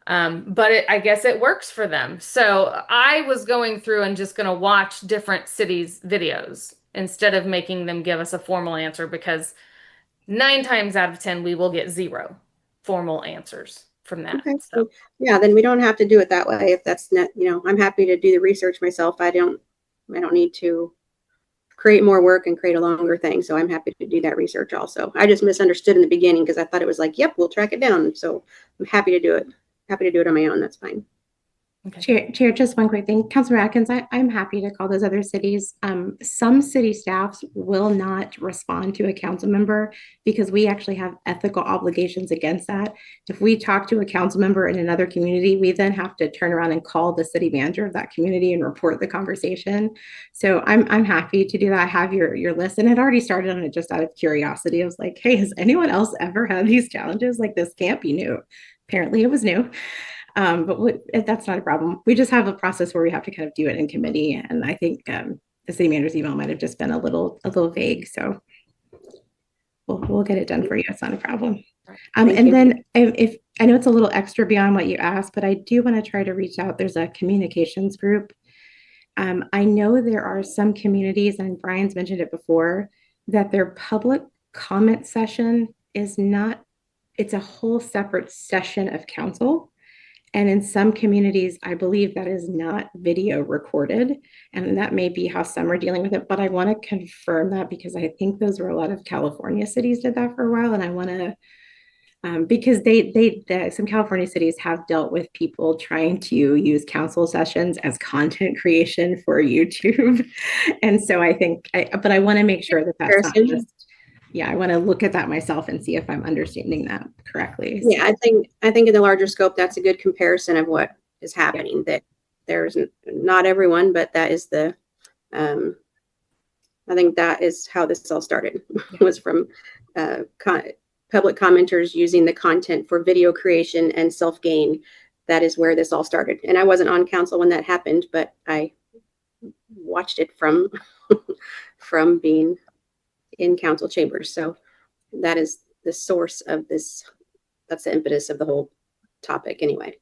But I guess it works for them. So I was going through and just going to watch different cities' videos instead of making them give us a formal answer, because 9 times out of 10, we will get 0 formal answers from that. Okay. So yeah, then we don't have to do it that way. If that's not, I'm happy to do the research myself. I don't need to create more work and create a longer thing. So I'm happy to do that research also. I just misunderstood in the beginning because I thought it was like, yep, we'll track it down. So I'm happy to do it. Happy to do it on my own. That's fine. Okay. Chair, just one quick thing. Councilor Atkins, I'm happy to call those other cities. Some city staffs will not respond to a council member because we actually have ethical obligations against that. If we talk to a council member in another community, we then have to turn around and call the city manager of that community and report the conversation. So I'm happy to do that. I have your list, and it already started on it just out of curiosity. I was like, hey, has anyone else ever had these challenges? Like, this can't be new. Apparently it was new. But that's not a problem. We just have a process where we have to kind of do it in committee. And I think the city manager's email might have just been a little vague. So we'll get it done for you. It's not a problem. Then if I know it's a little extra beyond what you asked, but I do want to try to reach out. There's a communications group. I know there are some communities, and Brian's mentioned it before, that their public comment session is not, it's a whole separate session of council. And in some communities, I believe that is not video recorded. And that may be how some are dealing with it. But I want to confirm that, because I think those were a lot of California cities did that for a while. And I want to, because some California cities have dealt with people trying to use council sessions as content creation for YouTube. And so I think, but I want to make sure that that's not just, I want to look at that myself and see if I'm understanding that correctly. Yeah, I think in the larger scope, that's a good comparison of what is happening. That there's not everyone, but that is the I think that is how this all started. Was from public commenters using the content for video creation and self-gain. That is where this all started. And I wasn't on council when that happened, but I watched it from from being in council chambers. So that is the source of this. That's the impetus of the whole topic anyway.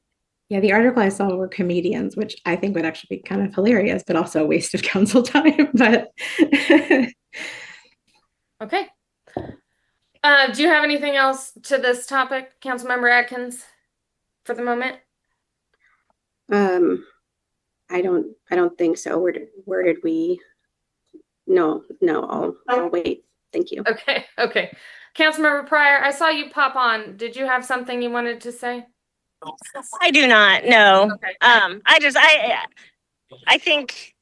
Yeah, the article I saw were comedians, which I think would actually be kind of hilarious, but also a waste of council time. But okay. Do you have anything else to this topic, Councilmember Atkins, for the moment? I don't think so. Where did we? No, I'll wait. Thank you. Okay. Councilmember Pryor, I saw you pop on. Did you have something you wanted to say? I do not. No. Okay. I think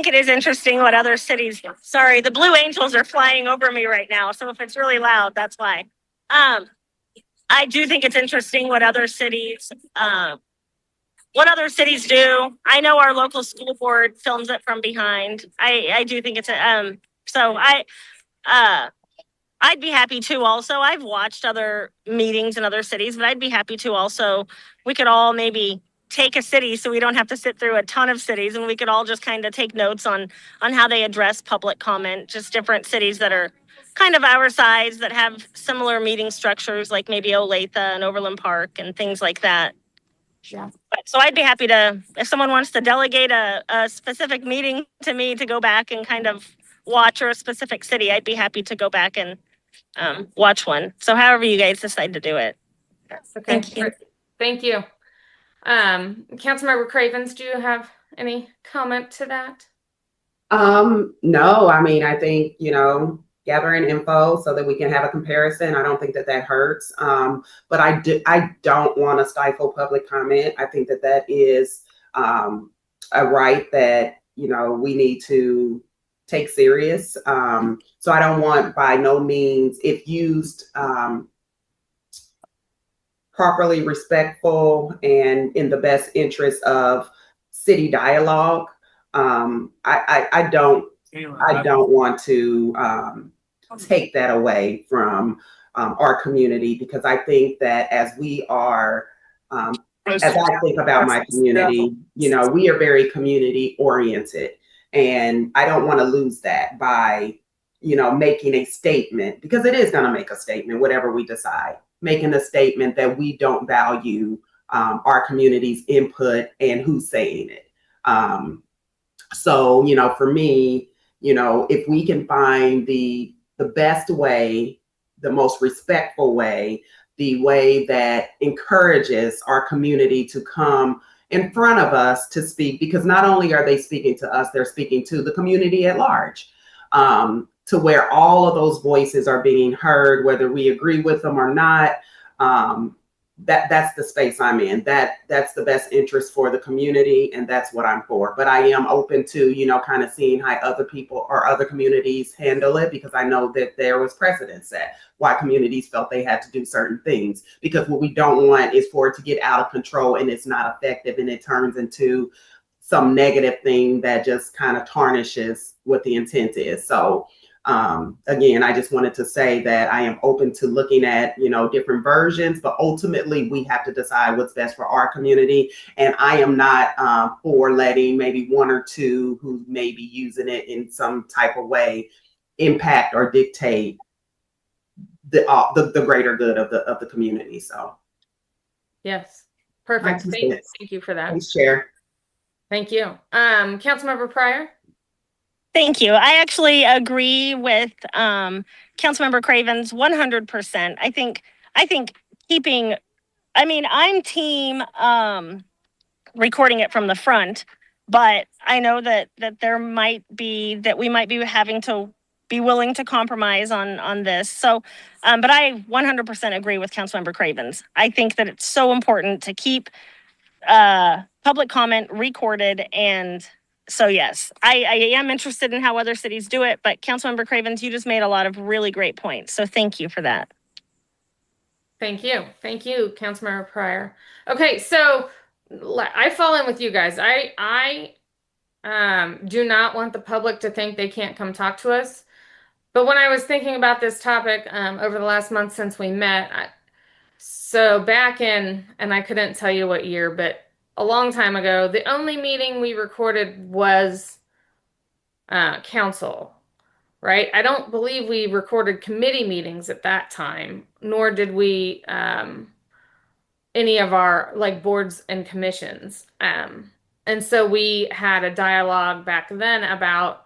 it is interesting what other cities. Sorry, the Blue Angels are flying over me right now, so if it's really loud, that's why. I do think it's interesting what other cities do. I know our local school board films it from behind. I do think it's I'd be happy to also. I've watched other meetings in other cities, but I'd be happy to also. We could all maybe take a city so we don't have to sit through a ton of cities, and we could all just kind of take notes on how they address public comment, just different cities that are kind of our size that have similar meeting structures, like maybe Olathe and Overland Park and things like that. Yeah. So I'd be happy to, if someone wants to delegate a specific meeting to me to go back and kind of watch, or a specific city, I'd be happy to go back and watch one. So however you guys decide to do it. Okay. Thank you. Councilmember Cravens, do you have any comment to that? No, I mean, I think, gathering info so that we can have a comparison. I don't think that hurts. But I don't want to stifle public comment. I think that is a right that, we need to take serious. So I don't want, by no means, if used properly, respectful, and in the best interest of city dialogue. I don't want to take that away from our community, because I think that as we are, as I think about my community, we are very community oriented, and I don't want to lose that by, making a statement, because it is going to make a statement, whatever we decide, making a statement that we don't value our community's input and who's saying it. So, for me, if we can find the best way, the most respectful way, the way that encourages our community to come in front of us to speak, because not only are they speaking to us, they're speaking to the community at large, to where all of those voices are being heard, whether we agree with them or not. That's the space I'm in. That's the best interest for the community, and that's what I'm for. But I am open to, kind of seeing how other people or other communities handle it, because I know that there was precedent set why communities felt they had to do certain things, because what we don't want is for it to get out of control and it's not effective, and it turns into some negative thing that just kind of tarnishes what the intent is. So again, I just wanted to say that I am open to looking at, different versions, but ultimately we have to decide what's best for our community. And I am not for letting maybe one or two who may be using it in some type of way impact or dictate the greater good of the community. So yes, perfect. Thank you for that. Thanks, Chair. Thank you. Councilmember Pryor. Thank you. I actually agree with Councilmember Cravens 100%. I think keeping, I'm team recording it from the front, but I know that we might be having to be willing to compromise on this. So, but I 100% agree with Councilmember Cravens. I think that it's so important to keep public comment recorded. And so, yes, I am interested in how other cities do it, but Councilmember Cravens, you just made a lot of really great points. So thank you for that. Thank you. Thank you, Councilmember Pryor. Okay, so I fall in with you guys. I do not want the public to think they can't come talk to us. But when I was thinking about this topic over the last month since we met, so back in, and I couldn't tell you what year, but a long time ago, the only meeting we recorded was council, right? I don't believe we recorded committee meetings at that time, nor did we any of our like boards and commissions. And so we had a dialogue back then about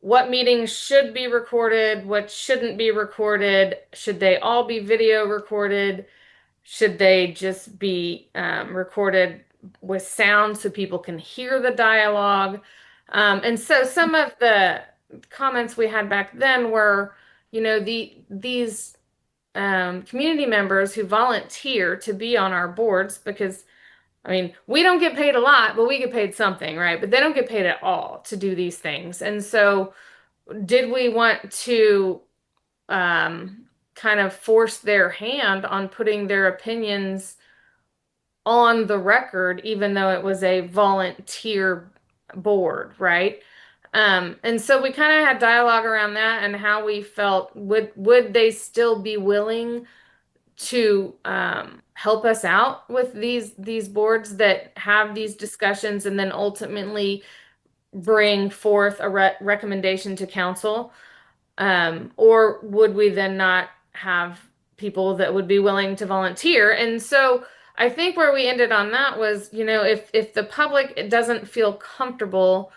what meetings should be recorded, what shouldn't be recorded, should they all be video recorded, should they just be recorded with sound so people can hear the dialogue. And so some of the comments we had back then were, you know, these community members who volunteer to be on our boards, because I mean, we don't get paid a lot, but we get paid something, right? But they don't get paid at all to do these things. And so did we want to kind of force their hand on putting their opinions on the record, even though it was a volunteer board, right? And so we kind of had dialogue around that and how we felt would they still be willing to help us out with these boards that have these discussions and then ultimately bring forth a recommendation to council, or would we then not have people that would be willing to volunteer? And so I think where we ended on that was, you know, if the public doesn't feel comfortable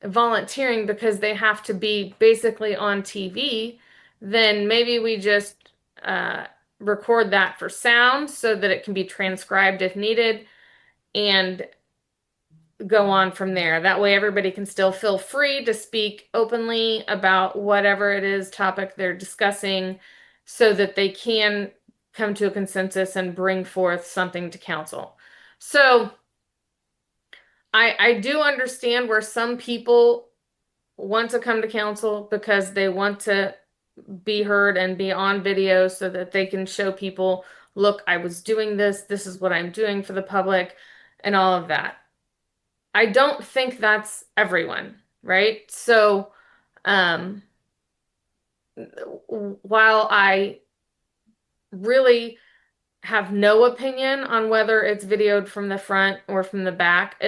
volunteering because they have to be basically on TV, then maybe we just record that for sound so that it can be transcribed if needed and go on from there. That way everybody can still feel free to speak openly about whatever it is topic they're discussing so that they can come to a consensus and bring forth something to council. So I do understand where some people want to come to council because they want to be heard and be on video so that they can show people, look, I was doing this, this is what I'm doing for the public, and all of that. I don't think that's everyone, right? So while I really have no opinion on whether it's videoed from the front or from the back,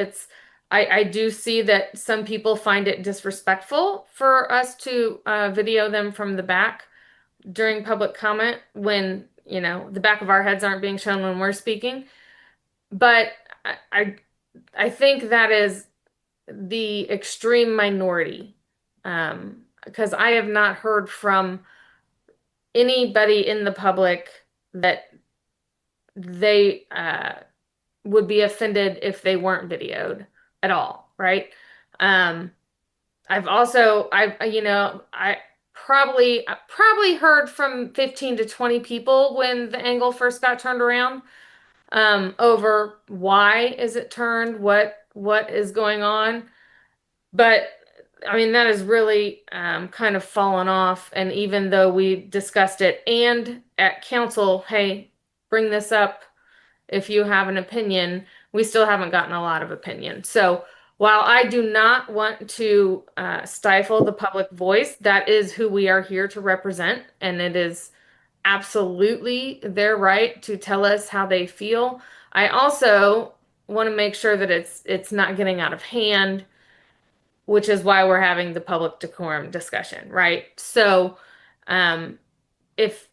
I do see that some people find it disrespectful for us to video them from the back during public comment when, you know, the back of our heads aren't being shown when we're speaking. But I think that is the extreme minority, because I have not heard from anybody in the public that they would be offended if they weren't videoed at all, right? I probably heard from 15 to 20 people when the angle first got turned around, over why is it turned, what is going on. But I mean, that has really kind of fallen off. And even though we discussed it and at council, hey, bring this up if you have an opinion, we still haven't gotten a lot of opinion. So while I do not want to stifle the public voice, that is who we are here to represent. And it is absolutely their right to tell us how they feel. I also want to make sure that it's not getting out of hand, which is why we're having the public decorum discussion, right? So if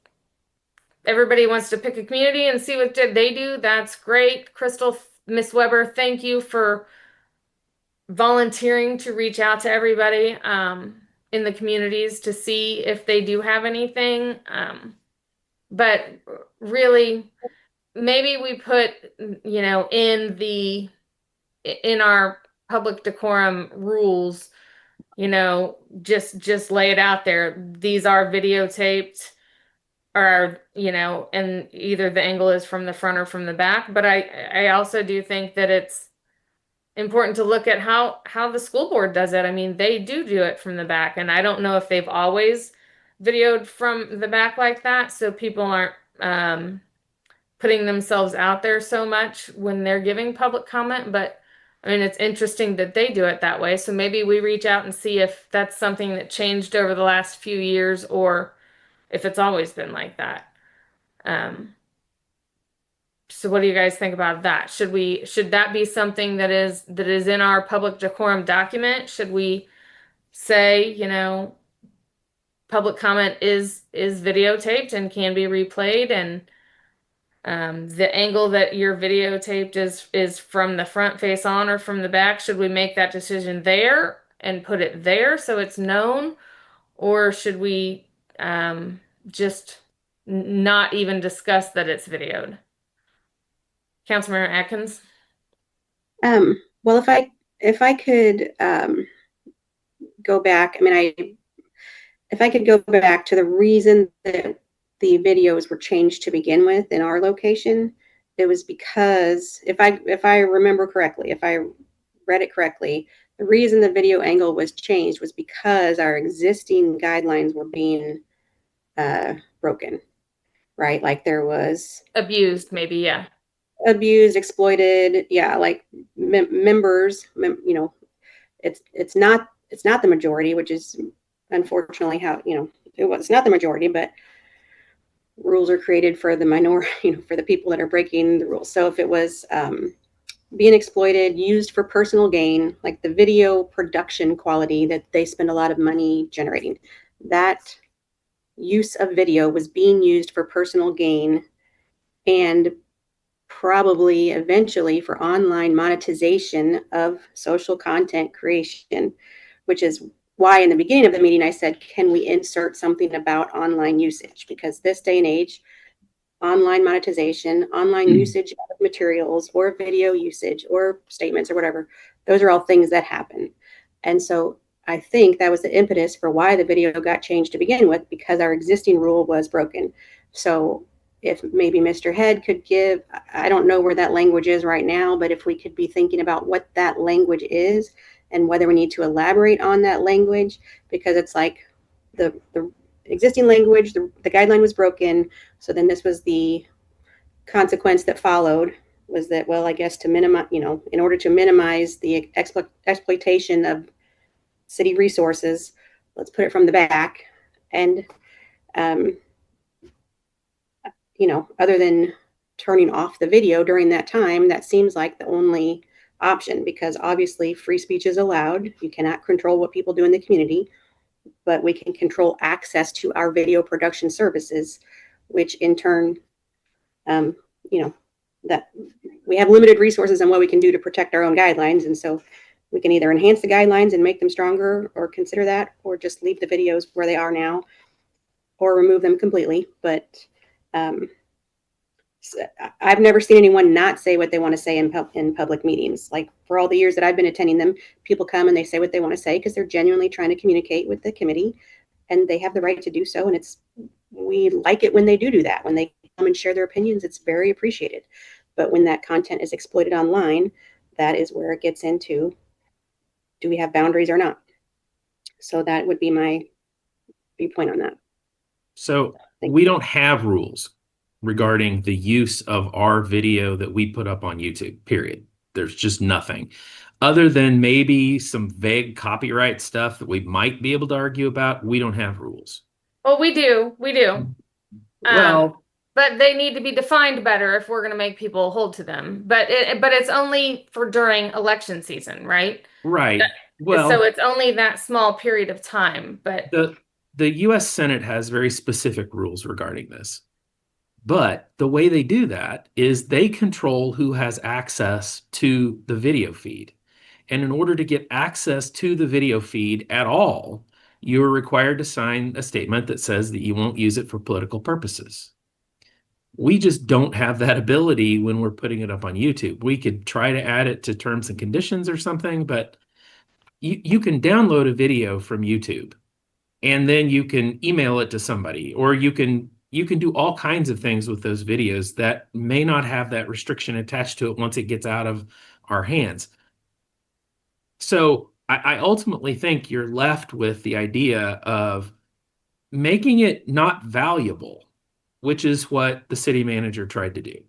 everybody wants to pick a community and see what they do, that's great. Crystal, Miss Weber, thank you for volunteering to reach out to everybody in the communities to see if they do have anything. But really, maybe we put, you know, in our public decorum rules, you know, just lay it out there. These are videotaped, or, you know, and either the angle is from the front or from the back. But I also do think that it's important to look at how the school board does it. I mean, they do it from the back, and I don't know if they've always videoed from the back like that, so people aren't putting themselves out there so much when they're giving public comment, but I mean, it's interesting that they do it that way. So maybe we reach out and see if that's something that changed over the last few years or if it's always been like that. So what do you guys think about that? Should that be something that is in our public decorum document? Should we say, you know, public comment is videotaped and can be replayed, and the angle that you're videotaped is from the front face on or from the back? Should we make that decision there and put it there so it's known, or should we just not even discuss that it's videoed? Councilmember Atkins. Well, if I could go back, I mean, if I could go back to the reason that the videos were changed to begin with in our location, it was because if I remember correctly, if I read it correctly, the reason the video angle was changed was because our existing guidelines were being broken, right? Like there was abused, maybe, yeah. Abused, exploited, yeah, like members, you know, it's not the majority, which is unfortunately how, you know, it's not the majority, but rules are created for the minority, you know, for the people that are breaking the rules. So if it was being exploited, used for personal gain, like the video production quality that they spend a lot of money generating, that use of video was being used for personal gain and probably eventually for online monetization of social content creation, which is why in the beginning of the meeting I said, can we insert something about online usage? Because this day and age, online monetization, online usage of materials or video usage or statements or whatever, those are all things that happen. And so I think that was the impetus for why the video got changed to begin with, because our existing rule was broken. So if maybe Mr. Head could give, I don't know where that language is right now, but if we could be thinking about what that language is and whether we need to elaborate on that language, because it's like the existing language, the guideline was broken. So then this was the consequence that followed, was that, well, I guess to minimize, you know, in order to minimize the exploitation of city resources, let's put it from the back. And, you know, other than turning off the video during that time, that seems like the only option, because obviously free speech is allowed. You cannot control what people do in the community, but we can control access to our video production services, which in turn, you know, that we have limited resources on what we can do to protect our own guidelines. And so we can either enhance the guidelines and make them stronger or consider that, or just leave the videos where they are now or remove them completely. But I've never seen anyone not say what they want to say in public meetings. Like for all the years that I've been attending them, people come and they say what they want to say because they're genuinely trying to communicate with the committee, and they have the right to do so. And we like it when they do that. When they come and share their opinions, it's very appreciated. But when that content is exploited online, that is where it gets into, do we have boundaries or not? So that would be my viewpoint on that. So we don't have rules regarding the use of our video that we put up on YouTube, period. There's just nothing. Other than maybe some vague copyright stuff that we might be able to argue about, we don't have rules. Well, we do. Well, but they need to be defined better if we're going to make people hold to them. But it's only for during election season, right? Right. Well, so it's only that small period of time. But the U.S. Senate has very specific rules regarding this. But the way they do that is they control who has access to the video feed. And in order to get access to the video feed at all, you're required to sign a statement that says that you won't use it for political purposes. We just don't have that ability when we're putting it up on YouTube. We could try to add it to terms and conditions or something, but you can download a video from YouTube and then you can email it to somebody, or you can do all kinds of things with those videos that may not have that restriction attached to it once it gets out of our hands. So I ultimately think you're left with the idea of making it not valuable, which is what the city manager tried to do.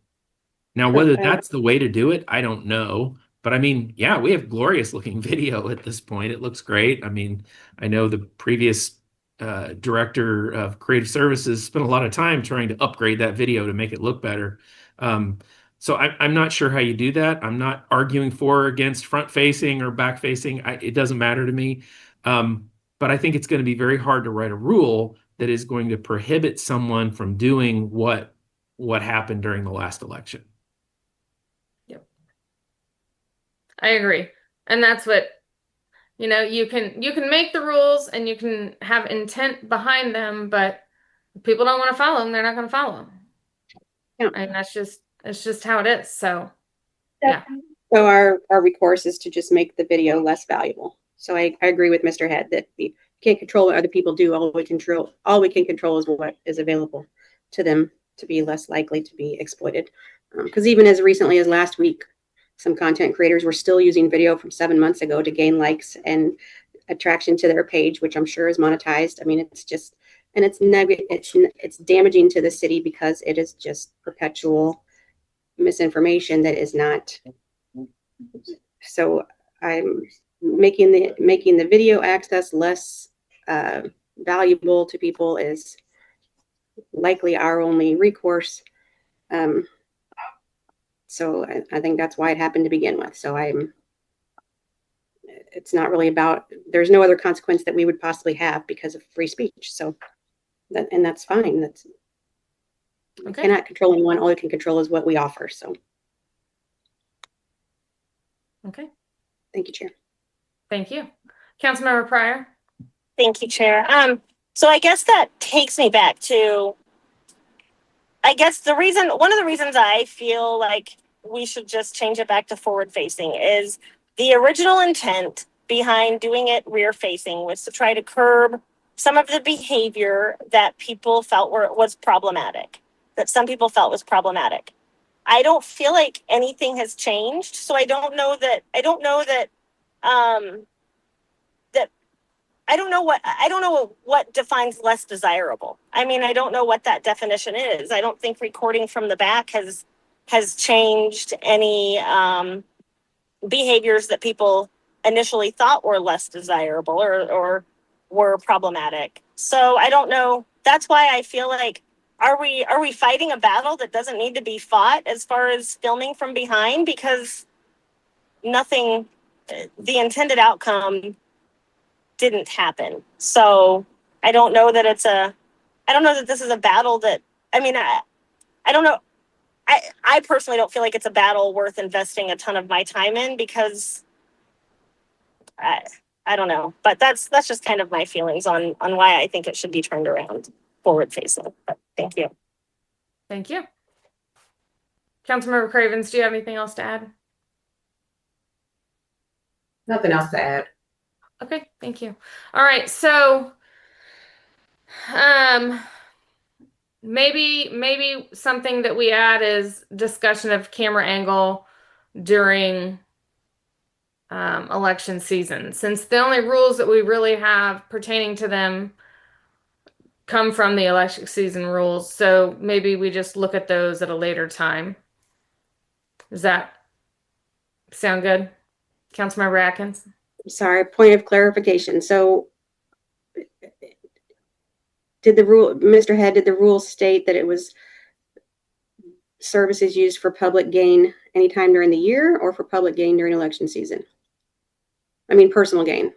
Now, whether that's the way to do it, I don't know. But I mean, yeah, we have glorious looking video at this point. It looks great. I mean, I know the previous director of creative services spent a lot of time trying to upgrade that video to make it look better. So I'm not sure how you do that. I'm not arguing for or against front facing or back facing. It doesn't matter to me. But I think it's going to be very hard to write a rule that is going to prohibit someone from doing what happened during the last election. I agree. And that's what, you know, you can make the rules and you can have intent behind them, but if people don't want to follow them, they're not going to follow them. Yeah. And it's just how it is. So, yeah. So our recourse is to just make the video less valuable. So I agree with Mr. Head that we can't control what other people do. All we can control is what is available to them to be less likely to be exploited. Because even as recently as last week, some content creators were still using video from 7 months ago to gain likes and attraction to their page, which I'm sure is monetized. I mean, it's just, and it's damaging to the city because it is just perpetual misinformation that is not. So I'm making the video access less valuable to people is likely our only recourse. So I think that's why it happened to begin with. So it's not really about, there's no other consequence that we would possibly have because of free speech. So that's fine. Okay. We cannot control anyone. All we can control is what we offer. So. Okay. Thank you, Chair. Thank you. Councilmember Pryor. Thank you, Chair. So I guess that takes me back to, I guess one of the reasons I feel like we should just change it back to forward facing is the original intent behind doing it rear facing was to try to curb some of the behavior that people felt was problematic, that some people felt was problematic. I don't feel like anything has changed. So I don't know what defines less desirable. I mean, I don't know what that definition is. I don't think recording from the back has changed any behaviors that people initially thought were less desirable or were problematic. So I don't know. That's why I feel like, are we fighting a battle that doesn't need to be fought as far as filming from behind? Because the intended outcome didn't happen. So I don't know that this is a battle that, I mean, I don't know. I personally don't feel like it's a battle worth investing a ton of my time in because I don't know, but that's just kind of my feelings on why I think it should be turned around forward facing. But thank you. Thank you. Councilmember Cravens, do you have anything else to add? Nothing else to add. Okay, thank you. All right, so maybe something that we add is discussion of camera angle during election season, since the only rules that we really have pertaining to them come from the election season rules. So maybe we just look at those at a later time. Does that sound good? Councilmember Atkins? Sorry, point of clarification. So Mr. Head, did the rule state that it was services used for public gain anytime during the year or for public gain during election season? I mean, personal gain.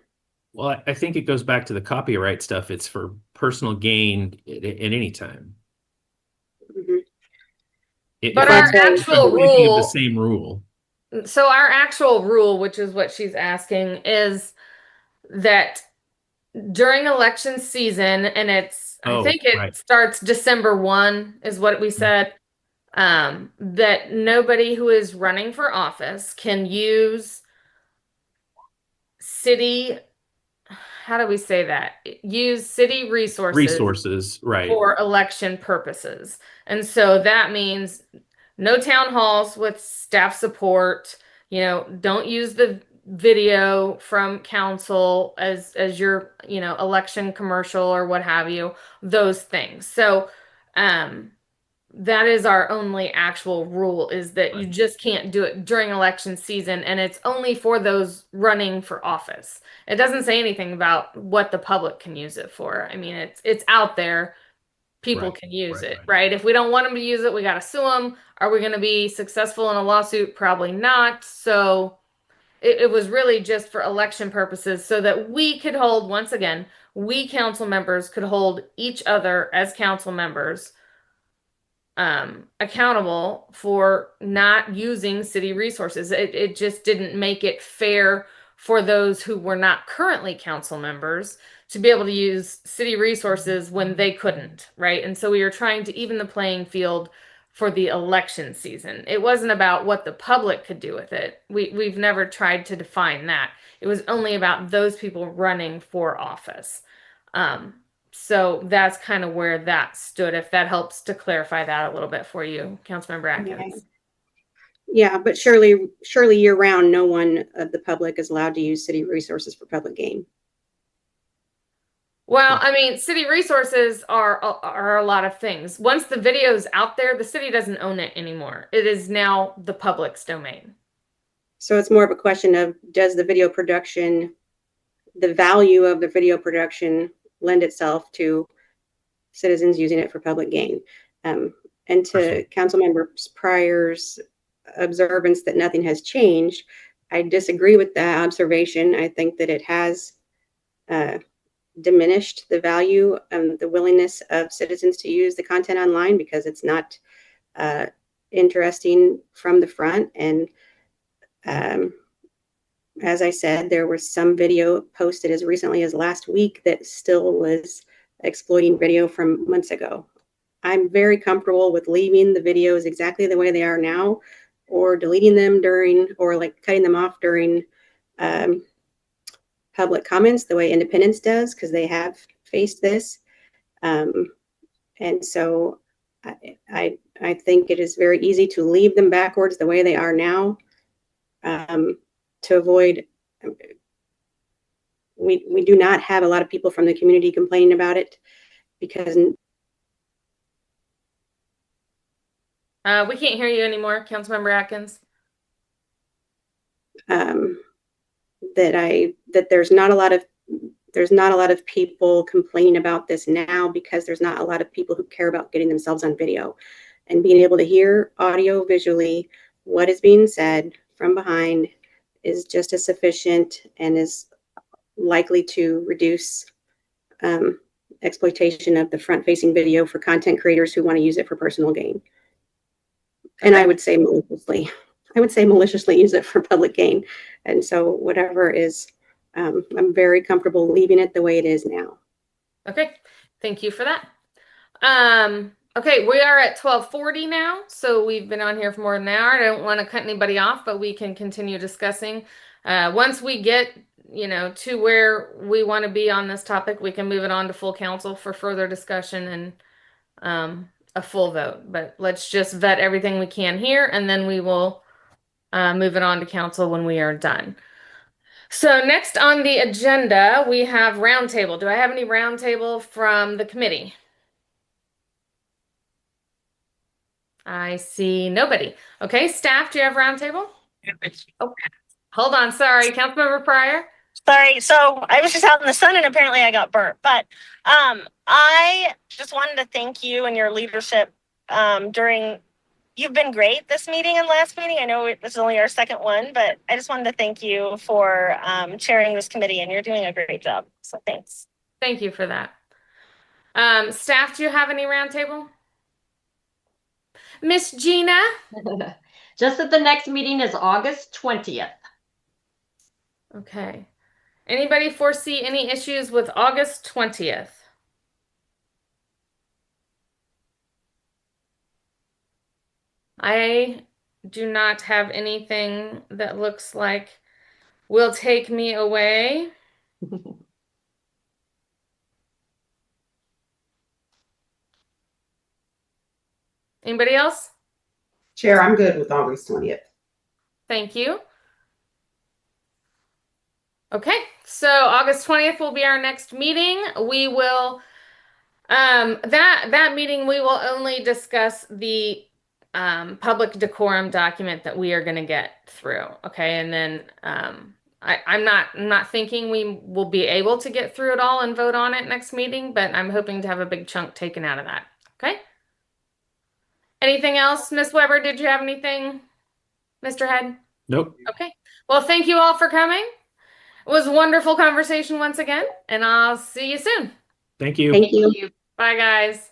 Well, I think it goes back to the copyright stuff. It's for personal gain at any time. Mm-hmm. But our actual rule, the same rule. So our actual rule, which is what she's asking, is that during election season, and I think it starts December 1 is what we said, that nobody who is running for office can use city, how do we say that? Use city resources right, for election purposes. And so that means no town halls with staff support, don't use the video from council as your, election commercial or what have you, those things. So that is our only actual rule, is that you just can't do it during election season, and it's only for those running for office. It doesn't say anything about what the public can use it for. I mean, it's out there. People can use it, right? If we don't want them to use it, we got to sue them. Are we going to be successful in a lawsuit? Probably not. So it was really just for election purposes, so that we could hold, once again, we council members could hold each other as council members accountable for not using city resources. It just didn't make it fair for those who were not currently council members to be able to use city resources when they couldn't, right? And so we were trying to even the playing field for the election season. It wasn't about what the public could do with it. We've never tried to define that. It was only about those people running for office. So that's kind of where that stood, if that helps to clarify that a little bit for you, Councilmember Atkins. Yeah, but surely year round, no one of the public is allowed to use city resources for public gain. Well, I mean, city resources are a lot of things. Once the video is out there, the city doesn't own it anymore. It is now the public's domain. So it's more of a question of, does the video production, the value of the video production, lend itself to citizens using it for public gain? And to Councilmember Pryor's observance that nothing has changed, I disagree with that observation. I think that it has diminished the value and the willingness of citizens to use the content online, because it's not interesting from the front. And as I said, there was some video posted as recently as last week that still was exploiting video from months ago. I'm very comfortable with leaving the videos exactly the way they are now, or deleting them during, or like cutting them off during public comments, the way Independence does, because they have faced this. And so I think it is very easy to leave them backwards the way they are now, to avoid, we do not have a lot of people from the community complaining about it, because we can't hear you anymore, Councilmember Atkins. That there's not a lot of people complaining about this now, because there's not a lot of people who care about getting themselves on video and being able to hear audio visually what is being said from behind is just as sufficient, and is likely to reduce exploitation of the front-facing video for content creators who want to use it for personal gain. And I would say maliciously use it for public gain. And so whatever is, I'm very comfortable leaving it the way it is now. Okay, thank you for that. Okay, we are at 12:40 now, so we've been on here for more than an hour. I don't want to cut anybody off, but we can continue discussing. Once we get, to where we want to be on this topic, we can move it on to full council for further discussion and a full vote. But let's just vet everything we can here, and then we will move it on to council when we are done. So next on the agenda, we have roundtable. Do I have any roundtable from the committee? I see nobody. Okay, staff, do you have roundtable? Oh, hold on. Sorry, Councilmember Pryor. Sorry, so I was just out in the sun and apparently I got burnt. But I just wanted to thank you and your leadership you've been great this meeting and last meeting. I know this is only our second one, but I just wanted to thank you for chairing this committee, and you're doing a great job. So thanks. Thank you for that. Staff, do you have any roundtable? Miss Gina? Just that the next meeting is August 20th. Okay. Anybody foresee any issues with August 20th? I do not have anything that looks like will take me away. Anybody else? Chair, I'm good with August 20th. Thank you. Okay, so August 20th will be our next meeting. We will That meeting, we will only discuss the public decorum document that we are going to get through. Okay, and then I'm not thinking we will be able to get through it all and vote on it next meeting, but I'm hoping to have a big chunk taken out of that. Okay. Anything else, Miss Weber? Did you have anything, Mr. Head? Nope. Okay. Well, thank you all for coming. It was a wonderful conversation once again, and I'll see you soon. Thank you. Thank you. Bye, guys.